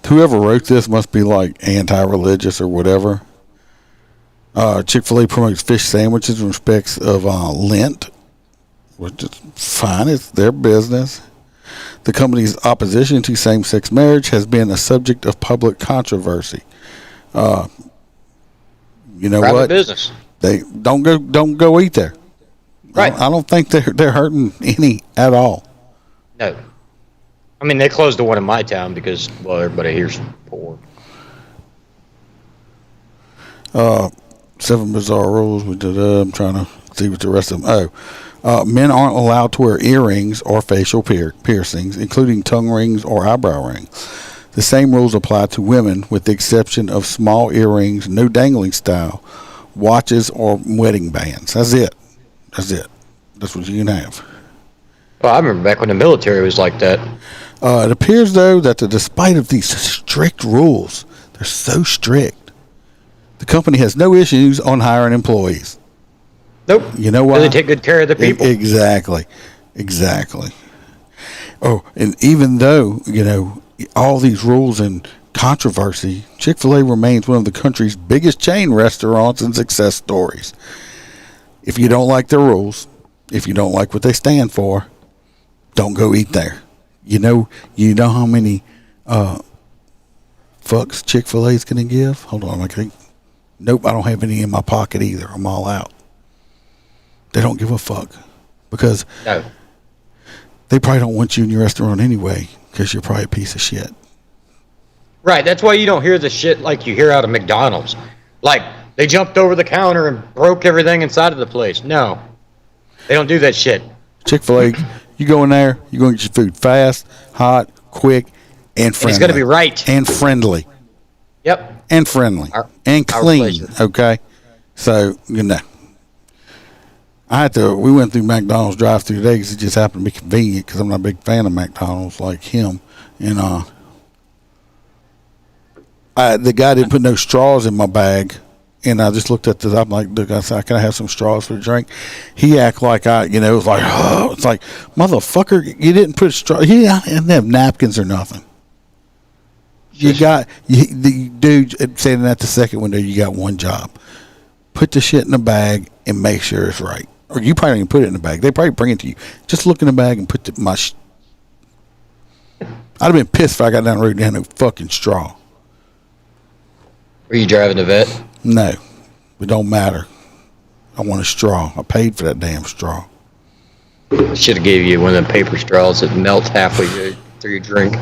Whoever wrote this must be like anti-religious or whatever. Chick-fil-A promotes fish sandwiches in respects of Lent, which is fine. It's their business. The company's opposition to same-sex marriage has been a subject of public controversy. You know Private what? business. They don't go eat there. Right. I don't think they're hurting any at all. No. I mean, they closed the one in my town because, well, everybody here's poor. 7 bizarre rules. We did. I'm trying to see what the rest of them. Men aren't allowed to wear earrings or facial piercings, including tongue rings or eyebrow rings. The same rules apply to women, with the exception of small earrings, no dangling style, watches, or wedding bands. That's it. That's what you can have. Well, I remember back when the military was like that. It appears, though, that despite of these strict rules, they're so strict, the company has no issues on hiring employees. Nope. You know why? They take good care of the people. Exactly. Oh, and even though, all these rules and controversy, Chick-fil-A remains one of the country's biggest chain restaurants and success stories. If you don't like their rules, if you don't like what they stand for, don't go eat there. You know how many fucks Chick-fil-A's going to give? Hold on, nope, I don't have any in my pocket either. I'm all out. They don't give a fuck because No. they probably don't want you in your restaurant anyway because you're probably a piece of shit. Right, that's why you don't hear the shit like you hear out of McDonald's. Like, they jumped over the counter and broke everything inside of the place. No. They don't do that shit. Chick-fil-A, you go in there, you're going to get your food fast, hot, quick, and friendly. And it's going to be right. And friendly. Yep. And friendly. And our clean. pleasure. Okay? So, we went through McDonald's drive-thru today because it just happened to be convenient because I'm not a big fan of McDonald's like him. And the guy didn't put no straws in my bag. And I just looked at this. I'm like, look, I said, can I have some straws for the drink? He acted like it was like, oh, it's like, motherfucker, you didn't put straw. He didn't have napkins or nothing. The dude standing at the second window, you got one job. Put the shit in the bag and make sure it's right. Or you probably don't even put it in the bag. They probably bring it to you. Just look in the bag and put I'd have been pissed if I got down the road and had no fucking straw. Were you driving the vet? No, it don't matter. I want a straw. I paid for that damn straw. Should have gave you one of them paper straws that melt halfway through your drink.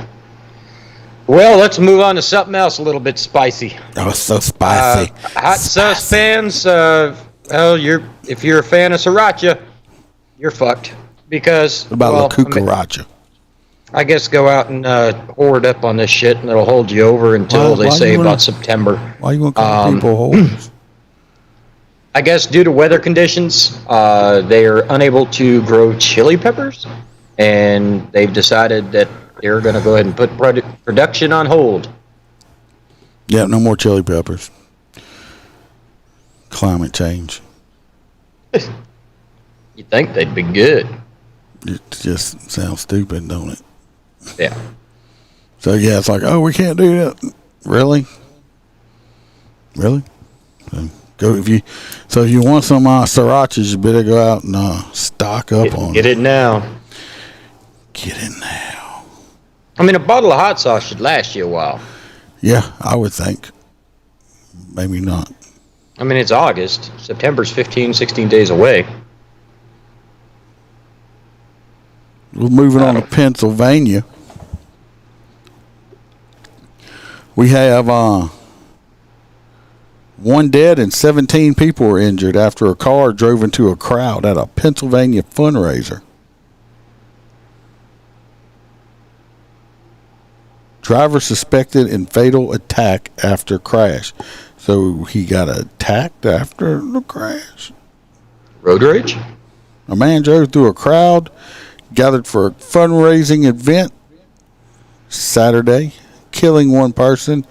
Well, let's move on to something else a little bit spicy. Oh, it's so spicy. Hot sauce fans, if you're a fan of sriracha, you're fucked. Because, What about La Cucaracha? I guess go out and hoard up on this shit, and it'll hold you over until Why they say you wanna- about September. Why you want to call people holes? I guess due to weather conditions, they are unable to grow chili peppers, and they've decided that they're going to go ahead and put production on hold. Yeah, no more chili peppers. Climate change. You think they'd be good? It just sounds stupid, don't it? Yeah. So yeah, it's like, oh, we can't do that. Really? So if you want some srirachas, you better go out and stock up on Get it now. Get in now. I mean, a bottle of hot sauce should last you a while. Yeah, I would think. Maybe not. I mean, it's August. September's 15, 16 days away. We're moving on to Pennsylvania. We have 1 dead and 17 people were injured after a car drove into a crowd at a Pennsylvania fundraiser. Driver suspected in fatal attack after crash. So he got attacked after the crash. Road rage? A man drove through a crowd gathered for a fundraising event Saturday, killing one person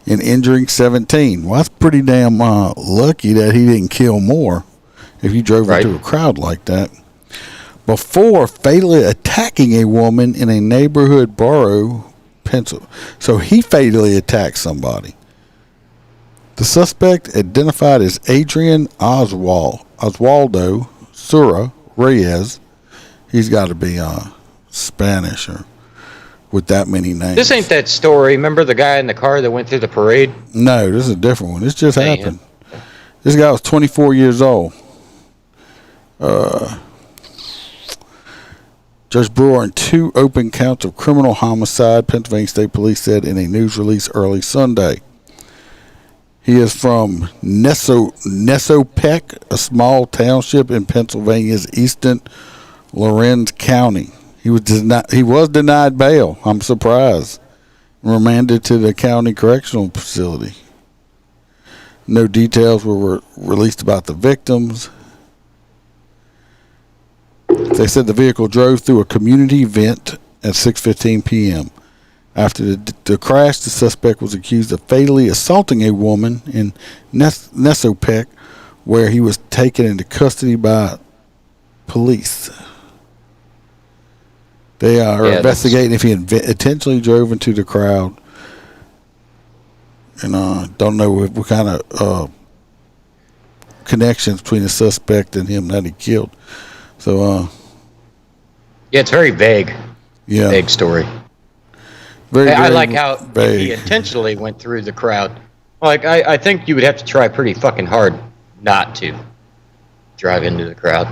and injuring 17. Well, that's pretty damn lucky that he didn't kill more if you drove into a crowd like that. Before fatally attacking a woman in a neighborhood borough, Pennsylvania. So he fatally attacked somebody. The suspect, identified as Adrian Oswaldo Sura Reyes, he's got to be Spanish or with that many names. This ain't that story. Remember the guy in the car that went through the parade? No, this is a different one. This just Damn. happened. This guy was 24 years old. Judge Brewer on 2 open counts of criminal homicide, Pennsylvania State Police said in a news release early Sunday. He is from Nesopec, a small township in Pennsylvania's eastern Lorenz County. He was denied bail. I'm surprised. Remanded to the county correctional facility. No details were released about the victims. They said the vehicle drove through a community event at 6:15 p.m. After the crash, the suspect was accused of fatally assaulting a woman in Nesopec, where he was taken into custody by police. They are investigating if he intentionally drove into the crowd. And don't know what kind of connections between the suspect and him that he killed. So, Yeah, it's very vague. yeah. Vague story. Very, I very like how he vague. intentionally went through the crowd. Like, I think you would have to try pretty fucking hard not to drive into the crowd.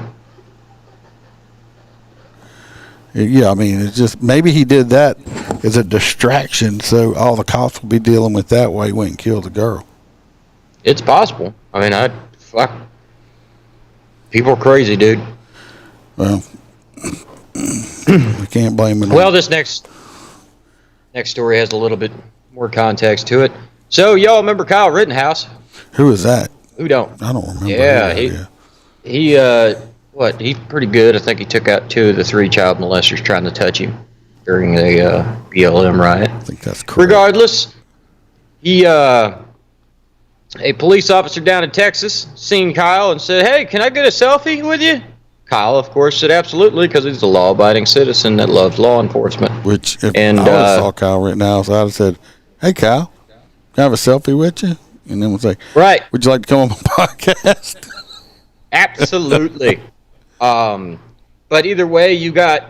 Yeah, I mean, it's just maybe he did that as a distraction, so all the cops will be dealing with that while he went and killed the girl. It's possible. I mean, fuck. People are crazy, dude. Well, we can't blame him. Well, this next story has a little bit more context to it. So, y'all remember Kyle Rittenhouse? Who is that? Who don't? I don't remember. Yeah, who he's pretty good. I think he took out 2 of the 3 child molesters trying to touch him during the BLM riot. I think that's correct. Regardless, a police officer down in Texas seen Kyle and said, "Hey, can I get a selfie with you?" Kyle, of course, said absolutely because he's a law-abiding citizen that loves law enforcement. Which, if I would have saw Kyle Rittenhouse, I'd have said, "Hey, Kyle, can I have a selfie with you?" And then we'll say, Right. "Would you like to come on my podcast?" Absolutely. But either way, you got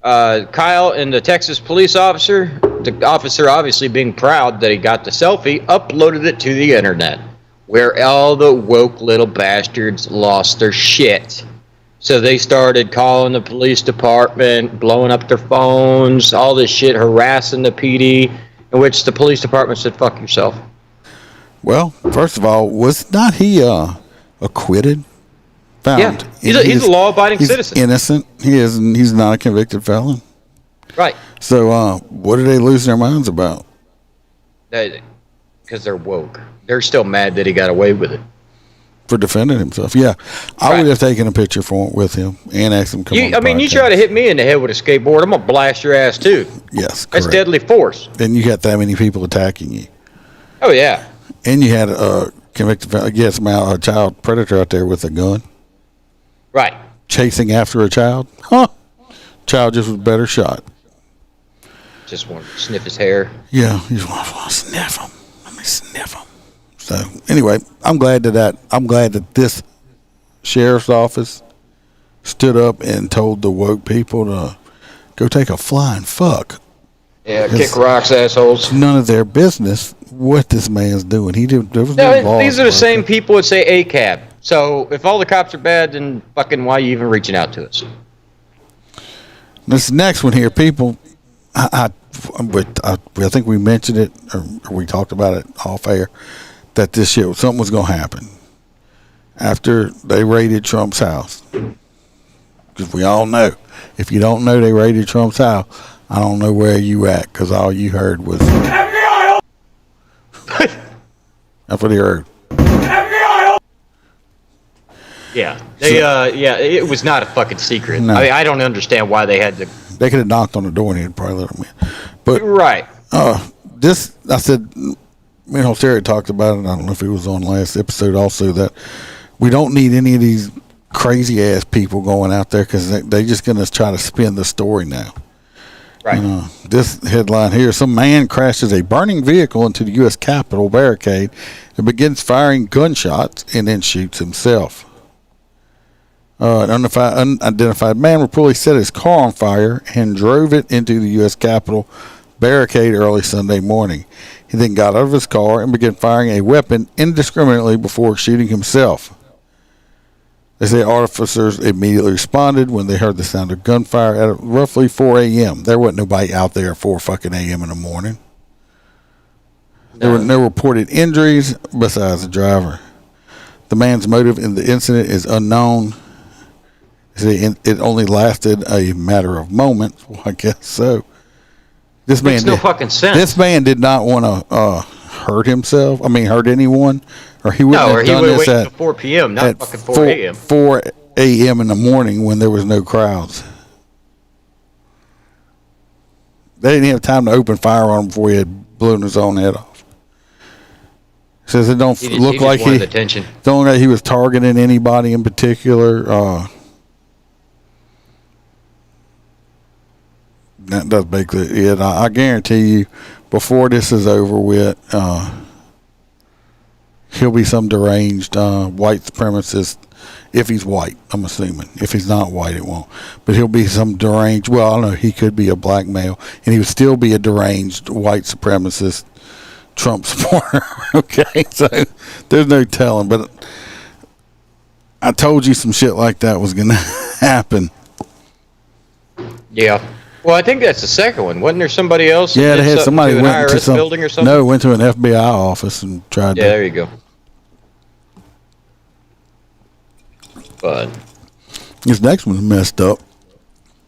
Kyle and the Texas police officer. The officer, obviously being proud that he got the selfie, uploaded it to the internet, where all the woke little bastards lost their shit. So they started calling the police department, blowing up their phones, all this shit, harassing the PD, in which the police department said, "Fuck yourself." Well, first of all, was not he acquitted? Found. Yeah, he's a law-abiding citizen. Innocent. He's not a convicted felon. Right. So, what are they losing their minds about? Because they're woke. They're still mad that he got away with it. For defending himself. Yeah, I would have taken a picture with him and asked him to come on the podcast. You try to hit me in the head with a skateboard, I'm gonna blast your ass too. Yes, correct. That's deadly force. Then you got that many people attacking you. Oh yeah. And you had a convicted a child predator out there with a gun. Right. Chasing after a child. Huh. Child just was better shot. Just wanted to sniff his hair. Yeah, you just want to sniff him. Let me sniff him. So anyway, I'm glad that this sheriff's office stood up and told the woke people to go take a flying fuck. Yeah, kick rocks, assholes. It's none of their business what this man's doing. There was No, no laws these are the about same it. people that say ACAB. So if all the cops are bad, then fucking why are you even reaching out to us? This next one here, people, I think we mentioned it or we talked about it off air that something was going to happen after they raided Trump's house. Because we all know, if you don't know they raided Trump's house, I don't know where you at, because all you heard was FBI. That's what he heard. FBI. Yeah, it was not a fucking secret. No. I mean, I don't understand why they had to. They could have knocked on the door and he'd probably let them in. But Right. I said, me and Holsteria talked about it. I don't know if it was on last episode also, that we don't need any of these crazy ass people going out there because they just going to try to spin the story now. Right. This headline here: some man crashes a burning vehicle into the U.S. Capitol barricade and begins firing gunshots and then shoots himself. An unidentified man reportedly set his car on fire and drove it into the U.S. Capitol barricade early Sunday morning. He then got out of his car and began firing a weapon indiscriminately before shooting himself. They say officers immediately responded when they heard the sound of gunfire at roughly 4 a.m. There wasn't nobody out there at 4 fucking a.m. in the morning. There were no reported injuries besides the driver. The man's motive in the incident is unknown. It only lasted a matter of moments. Well, I guess so. This man Makes no fucking sense. This man did not want to hurt himself. I mean, hurt anyone, or he wouldn't have done this at 4 p.m., not fucking 4 a.m. 4 a.m. in the morning when there was no crowds. They didn't have time to open fire on him before he had blown his own head off. Says it don't look like he don't look like he was targeting anybody in particular. That does basically it. I guarantee you, before this is over with, he'll be some deranged white supremacist. If he's white, I'm assuming. If he's not white, it won't. But he'll be some deranged. Well, I don't know. He could be a black male, and he would still be a deranged white supremacist Trump supporter. Okay, so there's no telling. But I told you some shit like that was gonna happen. Yeah. Well, I think that's the second one. Wasn't there somebody else? Yeah, they had somebody to an went IRS to some building or something. No, went to an FBI office and tried. Yeah, there you go. But this next one's messed up.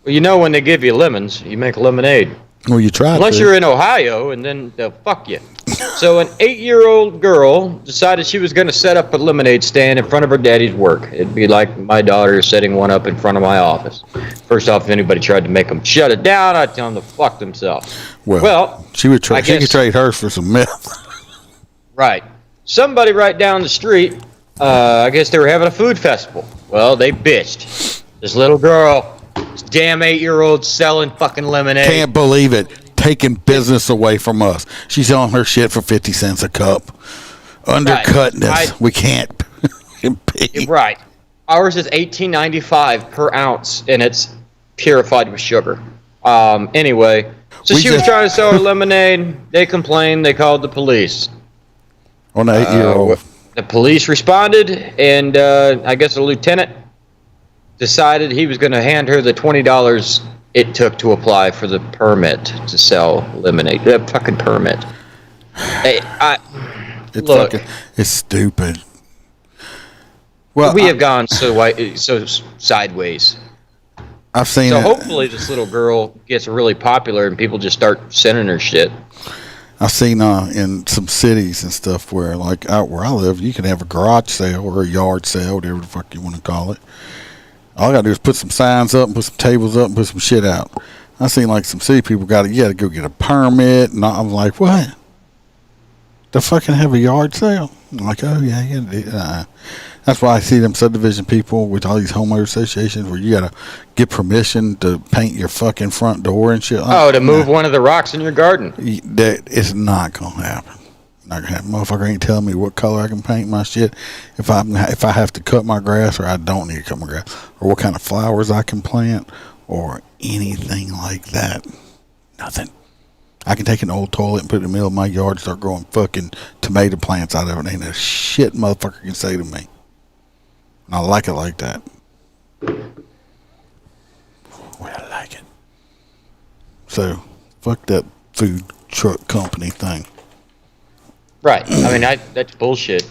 well, you know, when they give you lemons, you make lemonade. Well, you tried. Unless you're in Ohio, and then they'll fuck you. So an 8-year-old girl decided she was going to set up a lemonade stand in front of her daddy's work. It'd be like my daughter setting one up in front of my office. First off, if anybody tried to make them shut it down, I'd tell them to fuck themselves. Well, she would I she could guess- trade hers for some meth. Right. Somebody right down the street, I guess they were having a food festival. Well, they bitched. This little girl, this damn 8-year-old selling fucking lemonade. Can't believe it. Taking business away from us. She's selling her shit for 50 cents a cup. Undercutting us. We can't pay. Right. Ours is $18.95 per ounce, and it's purified with sugar. Anyway, so she was trying to sell her lemonade. They complained. They called the police. On an 8-year-old. The police responded, and I guess the lieutenant decided he was going to hand her the $20 it took to apply for the permit to sell lemonade. The fucking permit. Hey, look, it's stupid. Well, we have gone so sideways. I've seen So it. hopefully this little girl gets really popular and people just start sending her shit. I've seen in some cities and stuff where, like out where I live, you can have a garage sale or a yard sale, whatever the fuck you want to call it. All I gotta do is put some signs up and put some tables up and put some shit out. I seen like some city people you gotta go get a permit, and I'm like, what? To fucking have a yard sale? I'm like, oh yeah. That's why I see them subdivision people with all these homeowner associations where you gotta get permission to paint your fucking front door and shit. To move one of the rocks in your garden. That is not gonna happen. Not gonna happen. Motherfucker ain't telling me what color I can paint my shit. If I have to cut my grass, or I don't need to cut my grass, or what kind of flowers I can plant, or anything like that. Nothing. I can take an old toilet and put it in the middle of my yard and start growing fucking tomato plants out of it. Ain't a shit motherfucker can say to me. And I like it like that. Well, I like it. So, fuck that food truck company thing. Right. I mean, that's bullshit.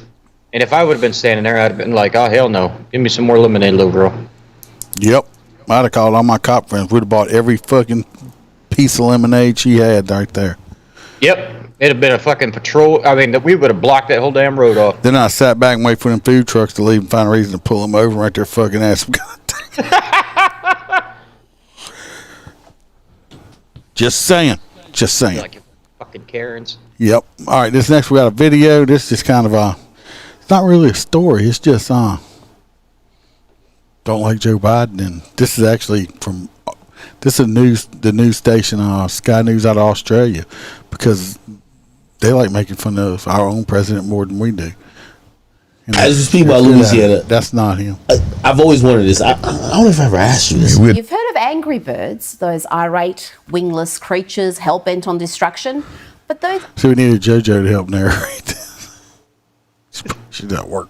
And if I would have been standing there, I'd have been like, oh, hell no. Give me some more lemonade, little girl. Yep. I'd have called all my cop friends. We'd have bought every fucking piece of lemonade she had right there. Yep. It'd have been a fucking patrol. I mean, we would have blocked that whole damn road off. Then I sat back and wait for them food trucks to leave and find a reason to pull them over right there fucking ass. Just saying. Just saying. Like fucking Karens. Yep. All right, this next we got a video. This is kind of it's not really a story. It's just don't like Joe Biden, and this is actually from This is the news station, Sky News out of Australia, because they like making fun of our own president more than we do. You know, As we speak about Louisiana, that's not him. I've always wanted this. I don't know if I ever asked you this. You've heard of angry birds, those irate, wingless creatures hell-bent on destruction. But those So we needed JoJo to help narrate this. She's at work.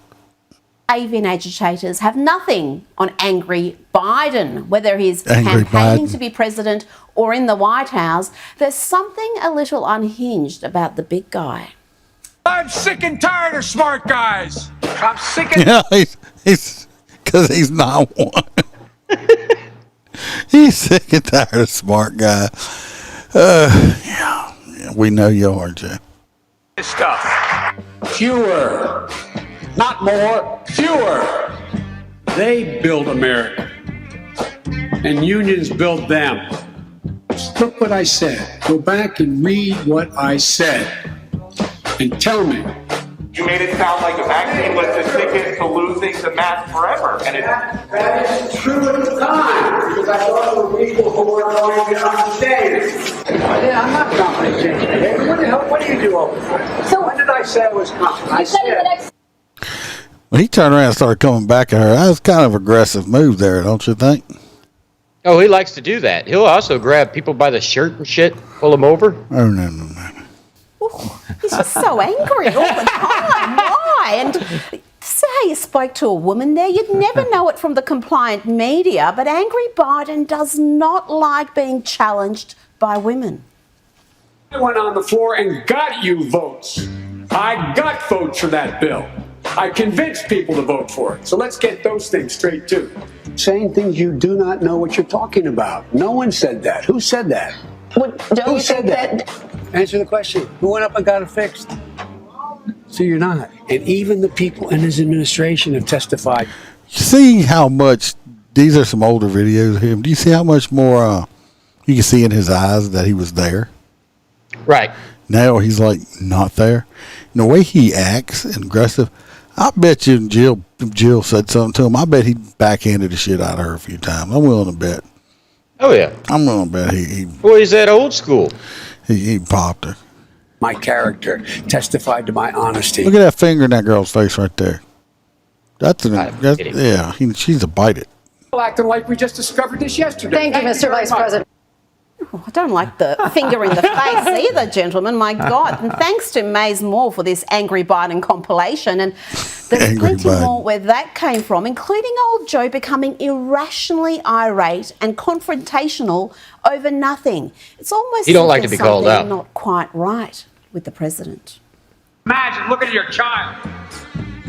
avian agitators have nothing on angry Biden, whether he's Angry campaigning Biden. to be president or in the White House. There's something a little unhinged about the big guy. I'm sick and tired of smart guys. I'm sick and Yeah, he's because he's not one. He's sick and tired of smart guy. Yeah, we know you are, Jay. this stuff. Fewer, not more, fewer. They build America, and unions build them. Look what I said. Go back and read what I said, and tell me. You made it sound like the vaccine was the ticket to losing the mask forever. And That is true at the time, because I thought there were people who were going to understand it. Yeah, I'm not complicated. Hey, what the hell? What do you do over there? So when did I say I was complicated? I said. When he turned around and started coming back at her, that was kind of an aggressive move there, don't you think? Oh, he likes to do that. He'll also grab people by the shirt and shit, pull them over. Oh, no. Ooh, he's just so angry all the time. Why? And this is how you spoke to a woman there. You'd never know it from the compliant media, but angry Biden does not like being challenged by women. I went on the floor and got you votes. I got votes for that bill. I convinced people to vote for it. So let's get those things straight, too. Saying things you do not know what you're talking about. No one said that. Who said that? Don't you think that? Answer the question. Who went up and got it fixed? So you're not. And even the people in his administration have testified. You see how much, these are some older videos of him. Do you see how much more you can see in his eyes that he was there? Right. Now he's like not there. And the way he acts and aggressive, I bet you Jill said something to him. I bet he backhanded the shit out of her a few times. I'm willing to bet. Oh, yeah. I'm willing to bet he Boy, he's that old school. he popped her. My character testified to my honesty. Look at that finger in that girl's face right there. That's kidding. yeah. She's a bite it. Acting like we just discovered this yesterday. Thank you, Mr. Vice President. Oh, I don't like the finger in the face either, gentlemen. My God. And thanks to Maze Moore for this Angry Biden compilation. And there's Angry plenty Biden. more where that came from, including old Joe becoming irrationally irate and confrontational over nothing. It's almost He don't like there's to be called something out. not quite right with the president. Imagine looking at your child.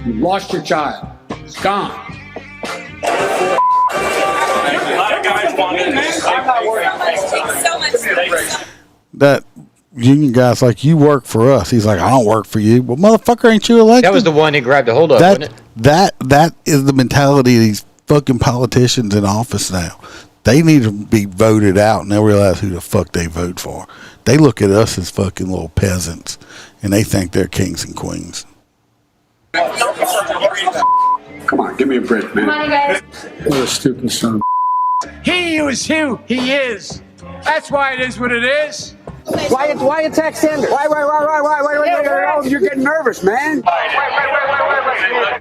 You lost your child. It's gone. That union guy's like, you work for us. He's like, I don't work for you. Well, motherfucker, ain't you elected? That was the one he grabbed a hold of, wasn't it? That is the mentality of these fucking politicians in office now. They need to be voted out and they'll realize who the fuck they vote for. They look at us as fucking little peasants and they think they're kings and queens. Come on, give me a break, man. Come on, you guys. What a stupid son of He who is who he is. That's why it is what it is. Why attack Sanders? Why? Oh, you're getting nervous, man.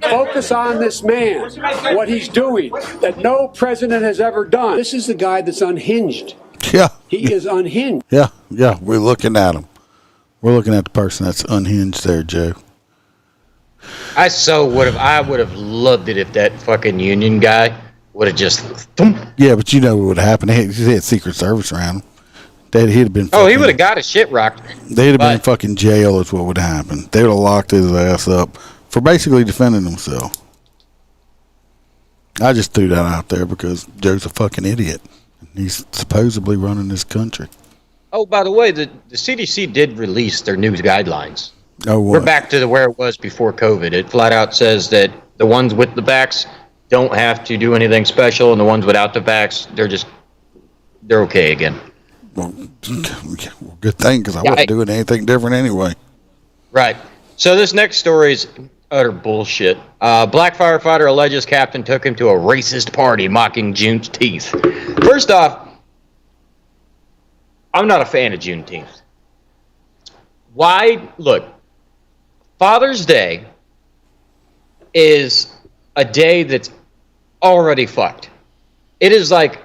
Focus on this man, what he's doing, that no president has ever done. This is the guy that's unhinged. Yeah. He is unhinged. Yeah. We're looking at him. We're looking at the person that's unhinged there, Joe. I would have loved it if that fucking union guy would have just. Thump. Yeah, but you know what would happen. He had Secret Service around him. He'd have been. Oh, he would have got his shit rocked. They'd have been in fucking jail. Is what would happen. They would have locked his ass up for basically defending himself. I just threw that out there because Joe's a fucking idiot. He's supposedly running this country. Oh, by the way, the CDC did release their new guidelines. Oh, what? We're back to where it was before COVID. It flat out says that the ones with the vax don't have to do anything special, and the ones without the vax, they're okay again. Well, good thing because I wasn't doing anything different anyway. Right. So this next story is utter bullshit. Black firefighter alleges captain took him to a racist party mocking Juneteenth. First off, I'm not a fan of Juneteenth. Why? Look, Father's Day is a day that's already fucked. It is like,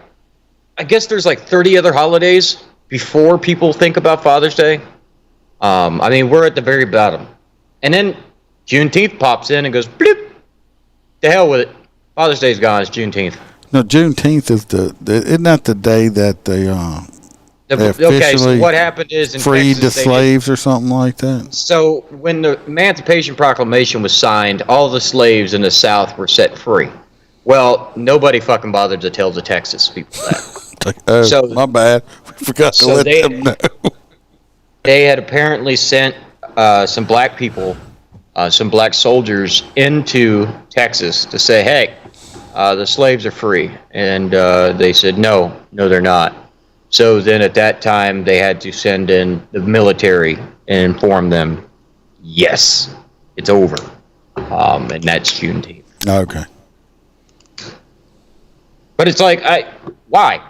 I guess there's like 30 other holidays before people think about Father's Day. I mean, we're at the very bottom. And then Juneteenth pops in and goes, bloop, to hell with it. Father's Day's gone, it's Juneteenth. No, Juneteenth is isn't that the day that they officially Okay, so what happened is in freed Texas, the slaves or something like that? So when the Emancipation Proclamation was signed, all the slaves in the South were set free. Well, nobody fucking bothered to tell the Texas people that. Oh, So- my bad. We forgot to so let they- them know. They had apparently sent some black people, some black soldiers into Texas to say, hey, the slaves are free. And they said, no, they're not. So then at that time, they had to send in the military and inform them, yes, it's over. And that's Juneteenth. Okay. But it's like, why?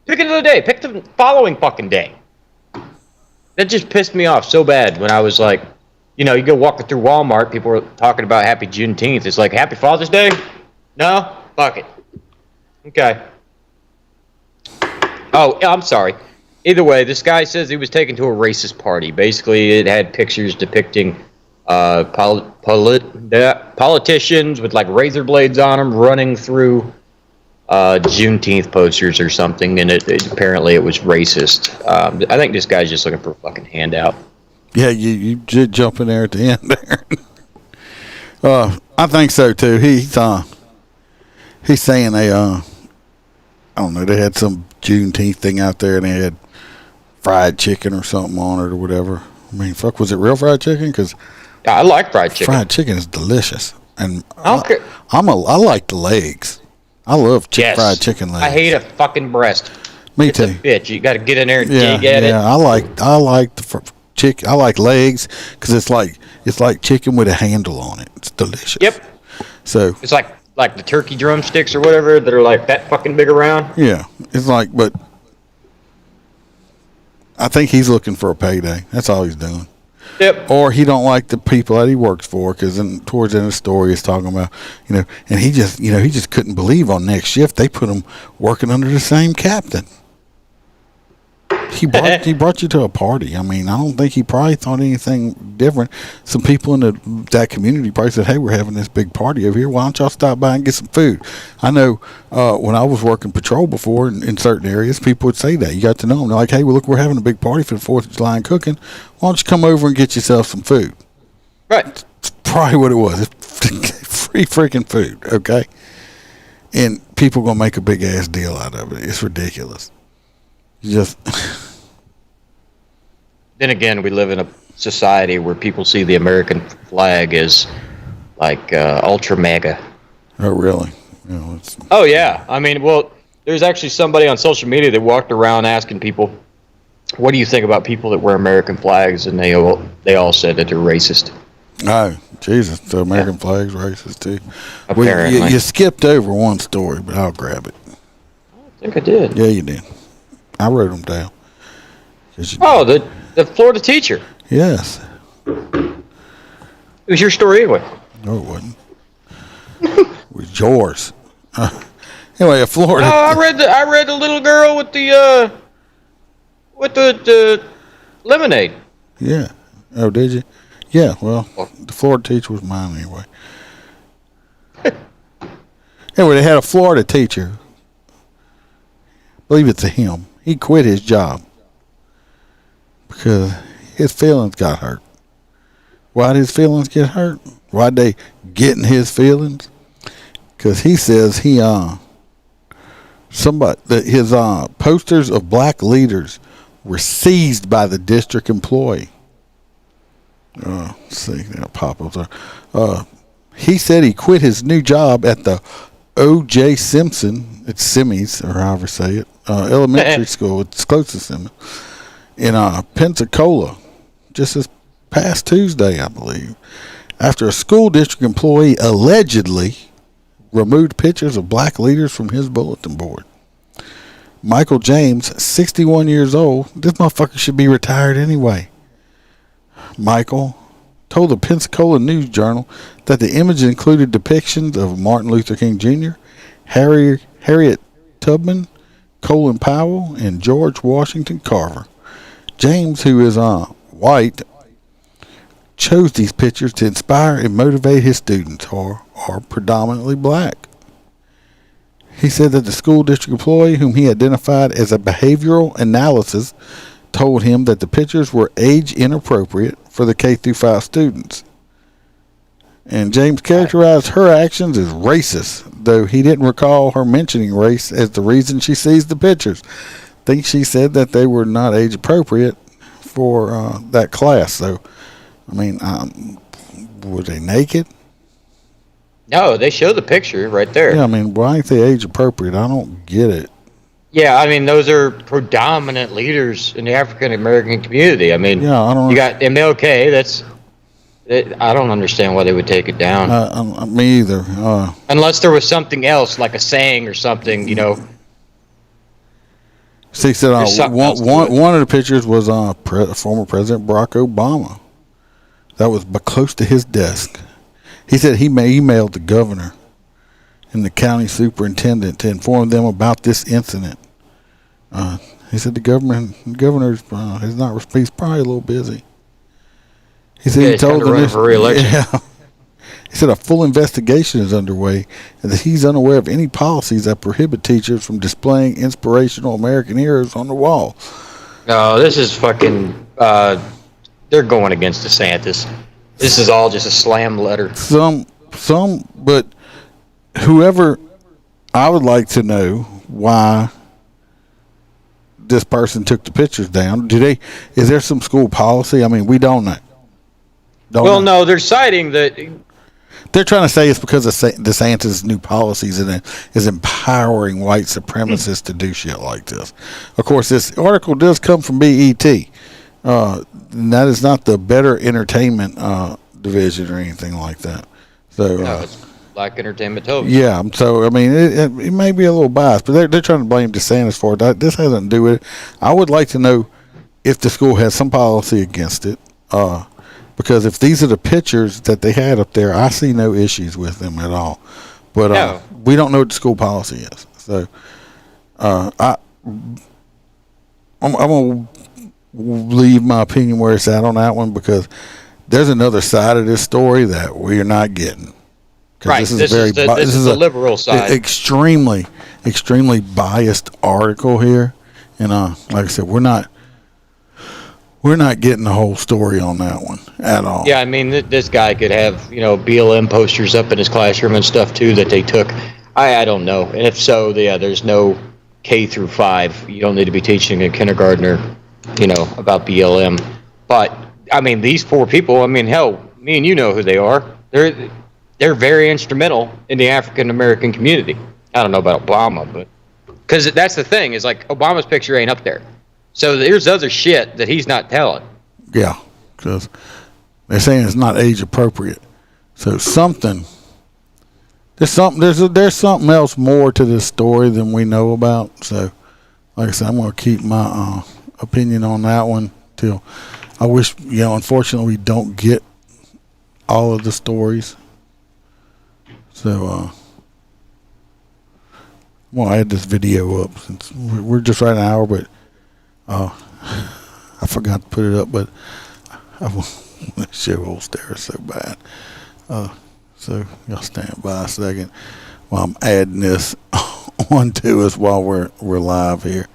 Pick another day. Pick the following fucking day. That just pissed me off so bad when I was like, you know, you go walking through Walmart, people are talking about Happy Juneteenth. It's like, Happy Father's Day? No? Fuck it. Okay. Oh, I'm sorry. Either way, this guy says he was taken to a racist party. Basically, it had pictures depicting politicians with like razor blades on them running through Juneteenth posters or something, and apparently it was racist. I think this guy's just looking for a fucking handout. Yeah, you did jump in there at the end there. I think so too. He's saying they I don't know, they had some Juneteenth thing out there and they had fried chicken or something on it or whatever. I mean, fuck, was it real fried chicken? Because I like fried chicken. Fried chicken is delicious, and I don't care. I like the legs. I love fried chicken legs. I hate a fucking breast. Me It's too. a bitch. You got to get in there and Yeah, dig at it. I like the chicken. I like legs because it's like chicken with a handle on it. It's delicious. Yep. So It's like the turkey drumsticks or whatever that are like that fucking big around. yeah, it's like, but I think he's looking for a payday. That's all he's doing. Yep. Or he don't like the people that he works for, because towards the end of the story he's talking about, and he just couldn't believe on next shift they put him working under the same captain. He brought you to a party. I mean, I don't think he probably thought anything different. Some people in that community probably said, hey, we're having this big party over here. Why don't y'all stop by and get some food? I know when I was working patrol before in certain areas, people would say that. You got to know them. They're like, hey, well, look, we're having a big party for the 4th of July and cooking. Why don't you come over and get yourself some food? Right. It's probably what it was. It's free freaking food, okay? And people going to make a big-ass deal out of it. It's ridiculous. You just... Then again, we live in a society where people see the American flag as like ultra mega. Oh, really? Oh yeah. I mean, well, there's actually somebody on social media that walked around asking people, "What do you think about people that wear American flags?" And they all said that they're racist. Oh, Jesus. The American flag's racist, too. Apparently. You skipped over one story, but I'll grab it. I think I did. Yeah, you did. I wrote them down. Oh, the Florida teacher. Yes. It was your story anyway. No, it wasn't. It was yours. Anyway, a Florida... Oh, I read the little girl with the lemonade. Yeah. Oh, did you? Yeah, well, the Florida teacher was mine anyway. Anyway, they had a Florida teacher. I believe it's a him. He quit his job because his feelings got hurt. Why did his feelings get hurt? Why'd they get in his feelings? Because he says his posters of black leaders were seized by the district employee. Let's see, that'll pop up there. He said he quit his new job at the O.J. Simpson, it's Simmies, or however say it, elementary school. It's close to Simmons, in Pensacola, just this past Tuesday, I believe, after a school district employee allegedly removed pictures of black leaders from his bulletin board. Michael James, 61 years old. This motherfucker should be retired anyway. Michael told the Pensacola News Journal that the image included depictions of Martin Luther King Jr., Harriet Tubman, Colin Powell, and George Washington Carver. James, who is white, chose these pictures to inspire and motivate his students, who are predominantly black. He said that the school district employee, whom he identified as a behavioral analysis, told him that the pictures were age inappropriate for the K-5 students. And James characterized her actions as racist, though he didn't recall her mentioning race as the reason she sees the pictures. I think she said that they were not age appropriate for that class. So, I mean, were they naked? No, they show the picture right there. Yeah, I mean, why ain't they age appropriate? I don't get it. Yeah, I mean, those are predominant leaders in the African American community. I mean, Yeah, I don't. you got MLK. I don't understand why they would take it down. Me either. Unless there was something else, like a saying or something, you know. See, he said There's something else to it. one of the pictures was former President Barack Obama. That was close to his desk. He said he emailed the governor and the county superintendent to inform them about this incident. He said the governor's is not. He's probably a little busy. He said he told them this. For re-election. Yeah. He said a full investigation is underway and that he's unaware of any policies that prohibit teachers from displaying inspirational American heroes on the wall. No, this is fucking. They're going against DeSantis. This is all just a slam letter. Some, but whoever, I would like to know why this person took the pictures down. Is there some school policy? I mean, we don't know. No, they're citing that. They're trying to say it's because of DeSantis' new policies and is empowering white supremacists to do shit like this. Of course, this article does come from BET. And that is not the Better Entertainment division or anything like that. So No, it's Black Entertainment Television. yeah, so I mean, it may be a little biased, but they're trying to blame DeSantis for it. This has nothing to do with it. I would like to know if the school has some policy against it. Because if these are the pictures that they had up there, I see no issues with them at all. But No. we don't know what the school policy is. So I'm going to leave my opinion where it's at on that one, because there's another side of this story that we're not getting. Right. This is the liberal side. Extremely biased article here. And like I said, we're not getting the whole story on that one at all. Yeah, I mean, this guy could have, BLM posters up in his classroom and stuff, too, that they took. I don't know. And if so, yeah, there's no K-5. You don't need to be teaching a kindergartner, about BLM. But, I mean, these poor people, I mean, hell, me and you know who they are. They're very instrumental in the African-American community. I don't know about Obama, but... Because that's the thing, is like, Obama's picture ain't up there. So there's other shit that he's not telling. Yeah, because they're saying it's not age appropriate. So there's something else more to this story than we know about. So, like I said, I'm going to keep my opinion on that one till I wish. Unfortunately, we don't get all of the stories. So, well, I had this video up since we're just right an hour, but. I forgot to put it up, but I want to show old stare so bad. So y'all stand by a second while I'm adding this onto us while we're live here.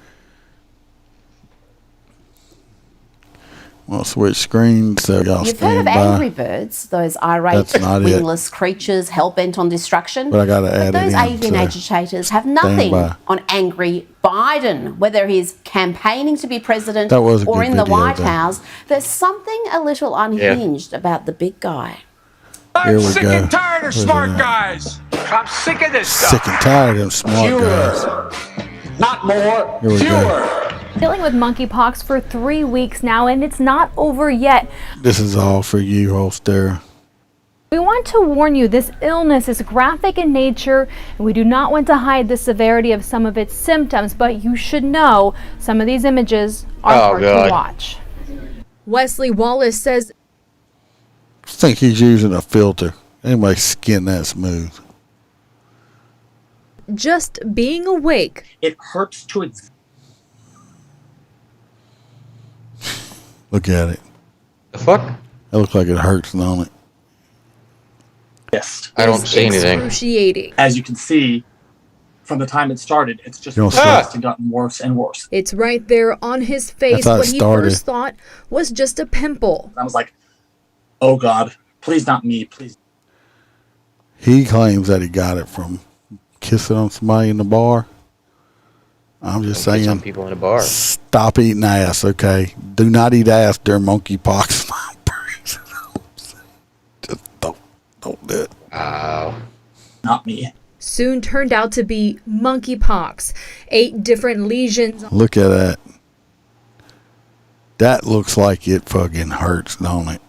We'll switch screens, so y'all You've heard stand of by. angry birds, those irate, That's not it. wingless creatures hell-bent on destruction. But I gotta add it those in, avian so agitators have nothing by. on angry Biden, whether he's campaigning to be president That was a or good in the video, White though. House. There's something a little unhinged about the big guy. Here I'm we sick go. and tired of Where's smart it at? guys. I'm sick of this stuff. Sick and tired of them smart guys. Fewer, not more. Here we go. Fewer. Dealing with monkeypox for 3 weeks now, and it's not over yet. This is all for you, Holster. We want to warn you, this illness is graphic in nature, and we do not want to hide the severity of some of its symptoms, but you should know some of these images are hard to watch. Wesley Wallace says, I think he's using a filter. Anybody's skin that smooth. just being awake. It hurts to exist. Look at it. The fuck? It looks like it hurts, don't it? Yes. I don't see anything. Excruciating. As you can see, from the time it started, it's just You don't progressed and gotten worse and worse. It's right there on his face. That's how it What he started. first thought was just a pimple. I was like, oh God, please not me, please. He claims that he got it from kissing on somebody in the bar. I'm just saying, Some people in a bar. stop eating ass, okay? Do not eat ass during monkeypox. Just don't do it. Wow. Not me. Soon turned out to be monkeypox. 8 different lesions. Look at that. That looks like it fucking hurts, don't it?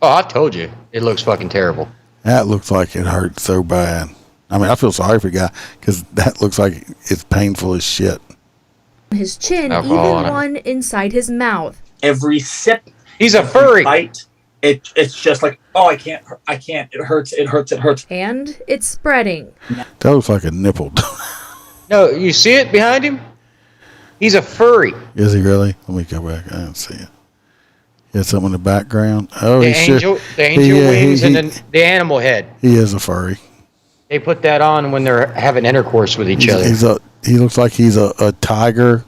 Oh, I told you. It looks fucking terrible. That looks like it hurts so bad. I mean, I feel sorry for the guy because that looks like it's painful as shit. His chin, Alcohol even on it. one inside his mouth. Every sip, He's a every furry. bite, it's just like, oh, I can't, it hurts. And it's spreading. That looks like a nipple. No, you see it behind him? He's a furry. Is he really? Let me go back. I didn't see it. He had something in the background. Oh, The he angel, should. the angel wings and then the animal head. He is a furry. They put that on when they're having intercourse with each other. He looks like he's a tiger.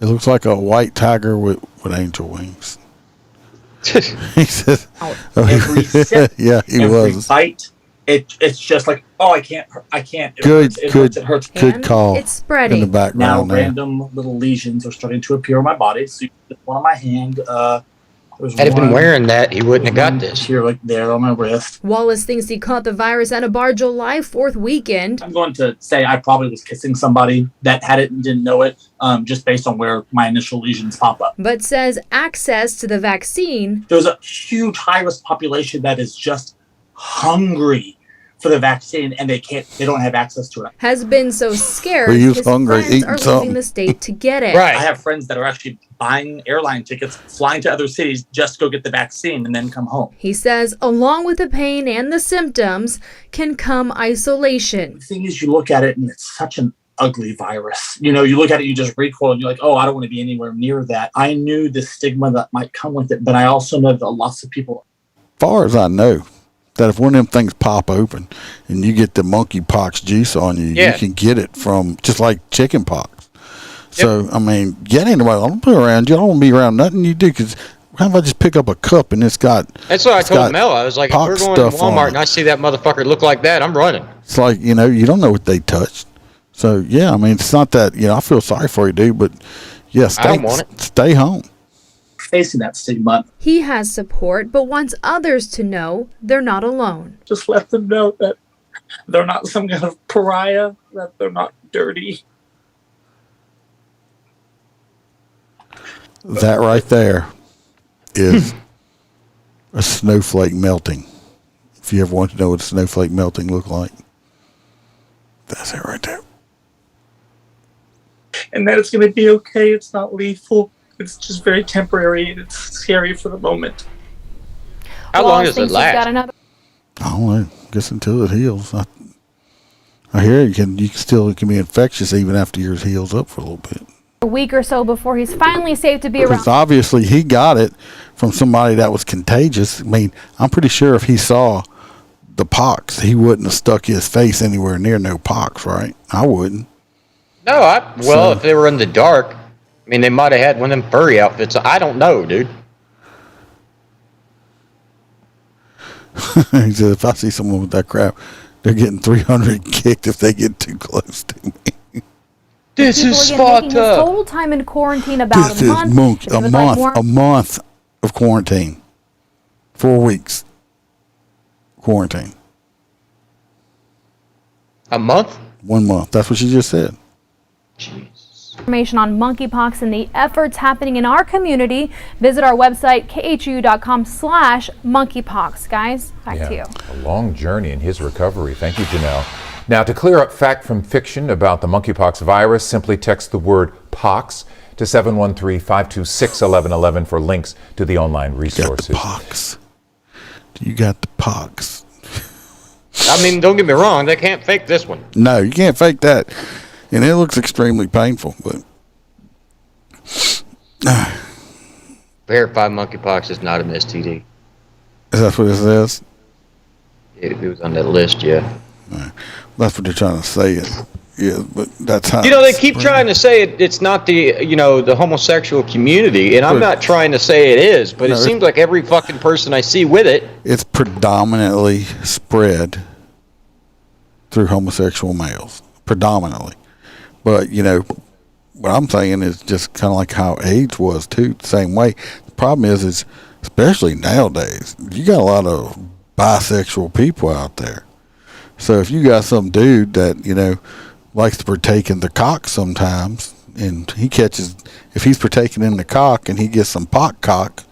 It looks like a white tiger with angel wings. He said, Every sip, yeah, he every was. bite, it's just like, oh, I can't. Good, It good, hurts. good And call. it's spreading. In the Now background there. random little lesions are starting to appear on my body. So one on my hand. There's Had he been one wearing that, he wouldn't have got this. here, like there on my wrist. Wallace thinks he caught the virus at a bar July 4th weekend. I'm going to say I probably was kissing somebody that had it and didn't know it, just based on where my initial lesions pop up. But says access to the vaccine There's a huge high-risk population that is just hungry for the vaccine, and they don't have access to it. has been so scared Well, he was his hungry, friends eating are leaving something. the state to get it. Right. I have friends that are actually buying airline tickets, flying to other cities just to go get the vaccine and then come home. He says along with the pain and the symptoms can come isolation. The thing is, you look at it and it's such an ugly virus. You know, you look at it, you just recoil and you're like, oh, I don't want to be anywhere near that. I knew the stigma that might come with it, but I also know that lots of people. Far as I know, that if one of them things pop open and you get the monkeypox juice on you, Yeah. you can get it from just like chicken pox. So, I mean, get anybody. I don't be around you. I don't want to be around nothing you do because how if I just pick up a cup and it's got. That's what I it's told got Mel. I was like, if we're pox going to stuff on Walmart it. and I see that motherfucker look like that, I'm running. It's like, you know, you don't know what they touched. So, yeah, I mean, it's not that, you know, I feel sorry for you, dude, but yeah, don't want it. Stay home. Facing that stigma, He has support, but wants others to know they're not alone. just let them know that they're not some kind of pariah, that they're not dirty. That right there is a snowflake melting. If you ever want to know what a snowflake melting look like, that's it right there. And that it's going to be okay. It's not lethal. It's just very temporary and it's scary for the moment. How long Wallace does it thinks he's got last? another I don't know. Guess until it heals. I hear it can be infectious even after yours heals up for a little bit. week or so before he's finally safe to be around. Because obviously he got it from somebody that was contagious. I mean, I'm pretty sure if he saw the pox, he wouldn't have stuck his face anywhere near no pox, right? I wouldn't. No, if they were in the dark, I mean, they might have had one of them furry outfits. I don't know, dude. He said, if I see someone with that crap, they're getting 300 kicked if they get too close to me. This People is again fucked making his up. total time in quarantine about This a is month. If it was like more- a month of quarantine. 4 weeks. Quarantine. A month? 1 month. That's what she just said. Jesus. Information on monkeypox and the efforts happening in our community, visit our website, khu.com/monkeypox. Guys, back to you. A long journey in his recovery. Thank you, Janelle. Now, to clear up fact from fiction about the monkeypox virus, simply text the word pox to 713-526-1111 for links to the online resources. You got the pox. I mean, don't get me wrong, they can't fake this one. No, you can't fake that. And it looks extremely painful, but Verified monkeypox is not an STD. That's what it says? It was on that list, yeah. That's what they're trying to say. Yeah, but that's how. You know, they keep trying to say it's not the, the homosexual community, and I'm not trying to say it is, but it seems like every fucking person I see with it. It's predominantly spread through homosexual males. Predominantly. But, what I'm saying is just kind of like how AIDS was, too, the same way. The problem is especially nowadays, you got a lot of bisexual people out there. So if you got some dude that, likes to partake in the cock sometimes, and if he's partaking in the cock and he gets some pot cock,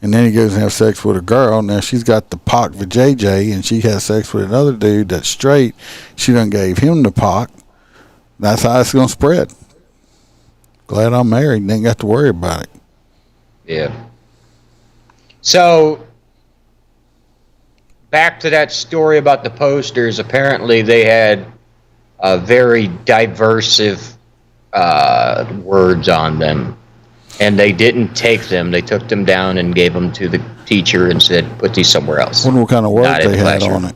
and then he goes and have sex with a girl, now she's got the pock vajayjay, and she has sex with another dude that's straight, she done gave him the pock, that's how it's going to spread. Glad I'm married and ain't got to worry about it. Yeah. So, back to that story about the posters, apparently they had very diversive words on them, and they didn't take them. They took them down and gave them to the teacher and said, put these somewhere else. I wonder what kind of words they had on it.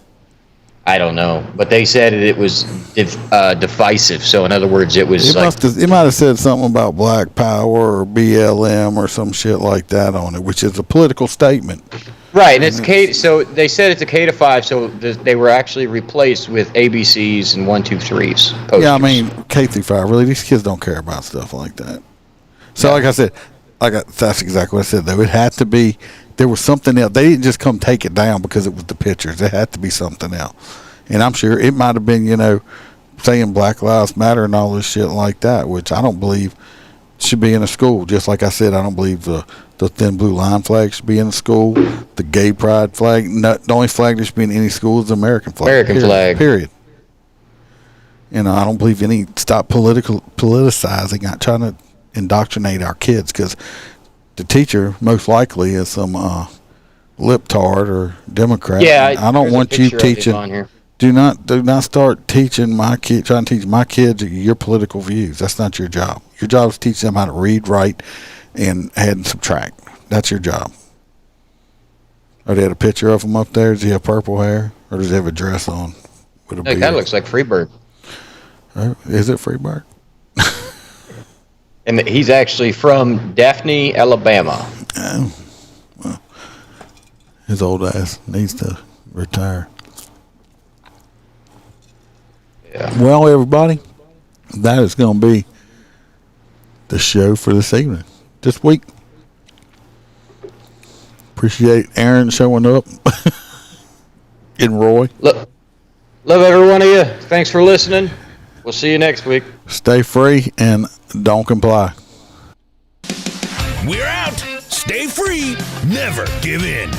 I don't know, but they said it was divisive. So in other words, it was it might have said something about Black Power or BLM or some shit like that on it, which is a political statement. Right, and it's K. So they said it's a K to 5. So they were actually replaced with ABCs and 1, 2, 3s. Posters. Yeah, I mean K through 5. Really, these kids don't care about stuff like that. So, like I said, that's exactly what I said. Though it had to be. There was something else. They didn't just come take it down because it was the pictures. It had to be something else. And I'm sure it might have been, saying Black Lives Matter and all this shit like that, which I don't believe should be in a school. Just like I said, I don't believe the thin blue line flag should be in a school. The gay pride flag, the only flag that should be in any school is the American flag. American flag. Period. I don't believe stop politicizing, not trying to indoctrinate our kids, because the teacher most likely is some liptard or Democrat. Yeah, I don't want you teaching. On here. Do not start teaching trying to teach my kids your political views. That's not your job. Your job is to teach them how to read, write, and add and subtract. That's your job. Or they had a picture of him up there. Does he have purple hair, or does he have a dress on with a beard? That looks like Freebird. Is it Freebird? And he's actually from Daphne, Alabama. Oh, well, his old ass needs to retire. Yeah. Well, everybody, that is going to be the show for this evening, this week. Appreciate Aaron showing up and Roy. Love every one of you. Thanks for listening. We'll see you next week. Stay free and don't comply. We're out. Stay free. Never give in.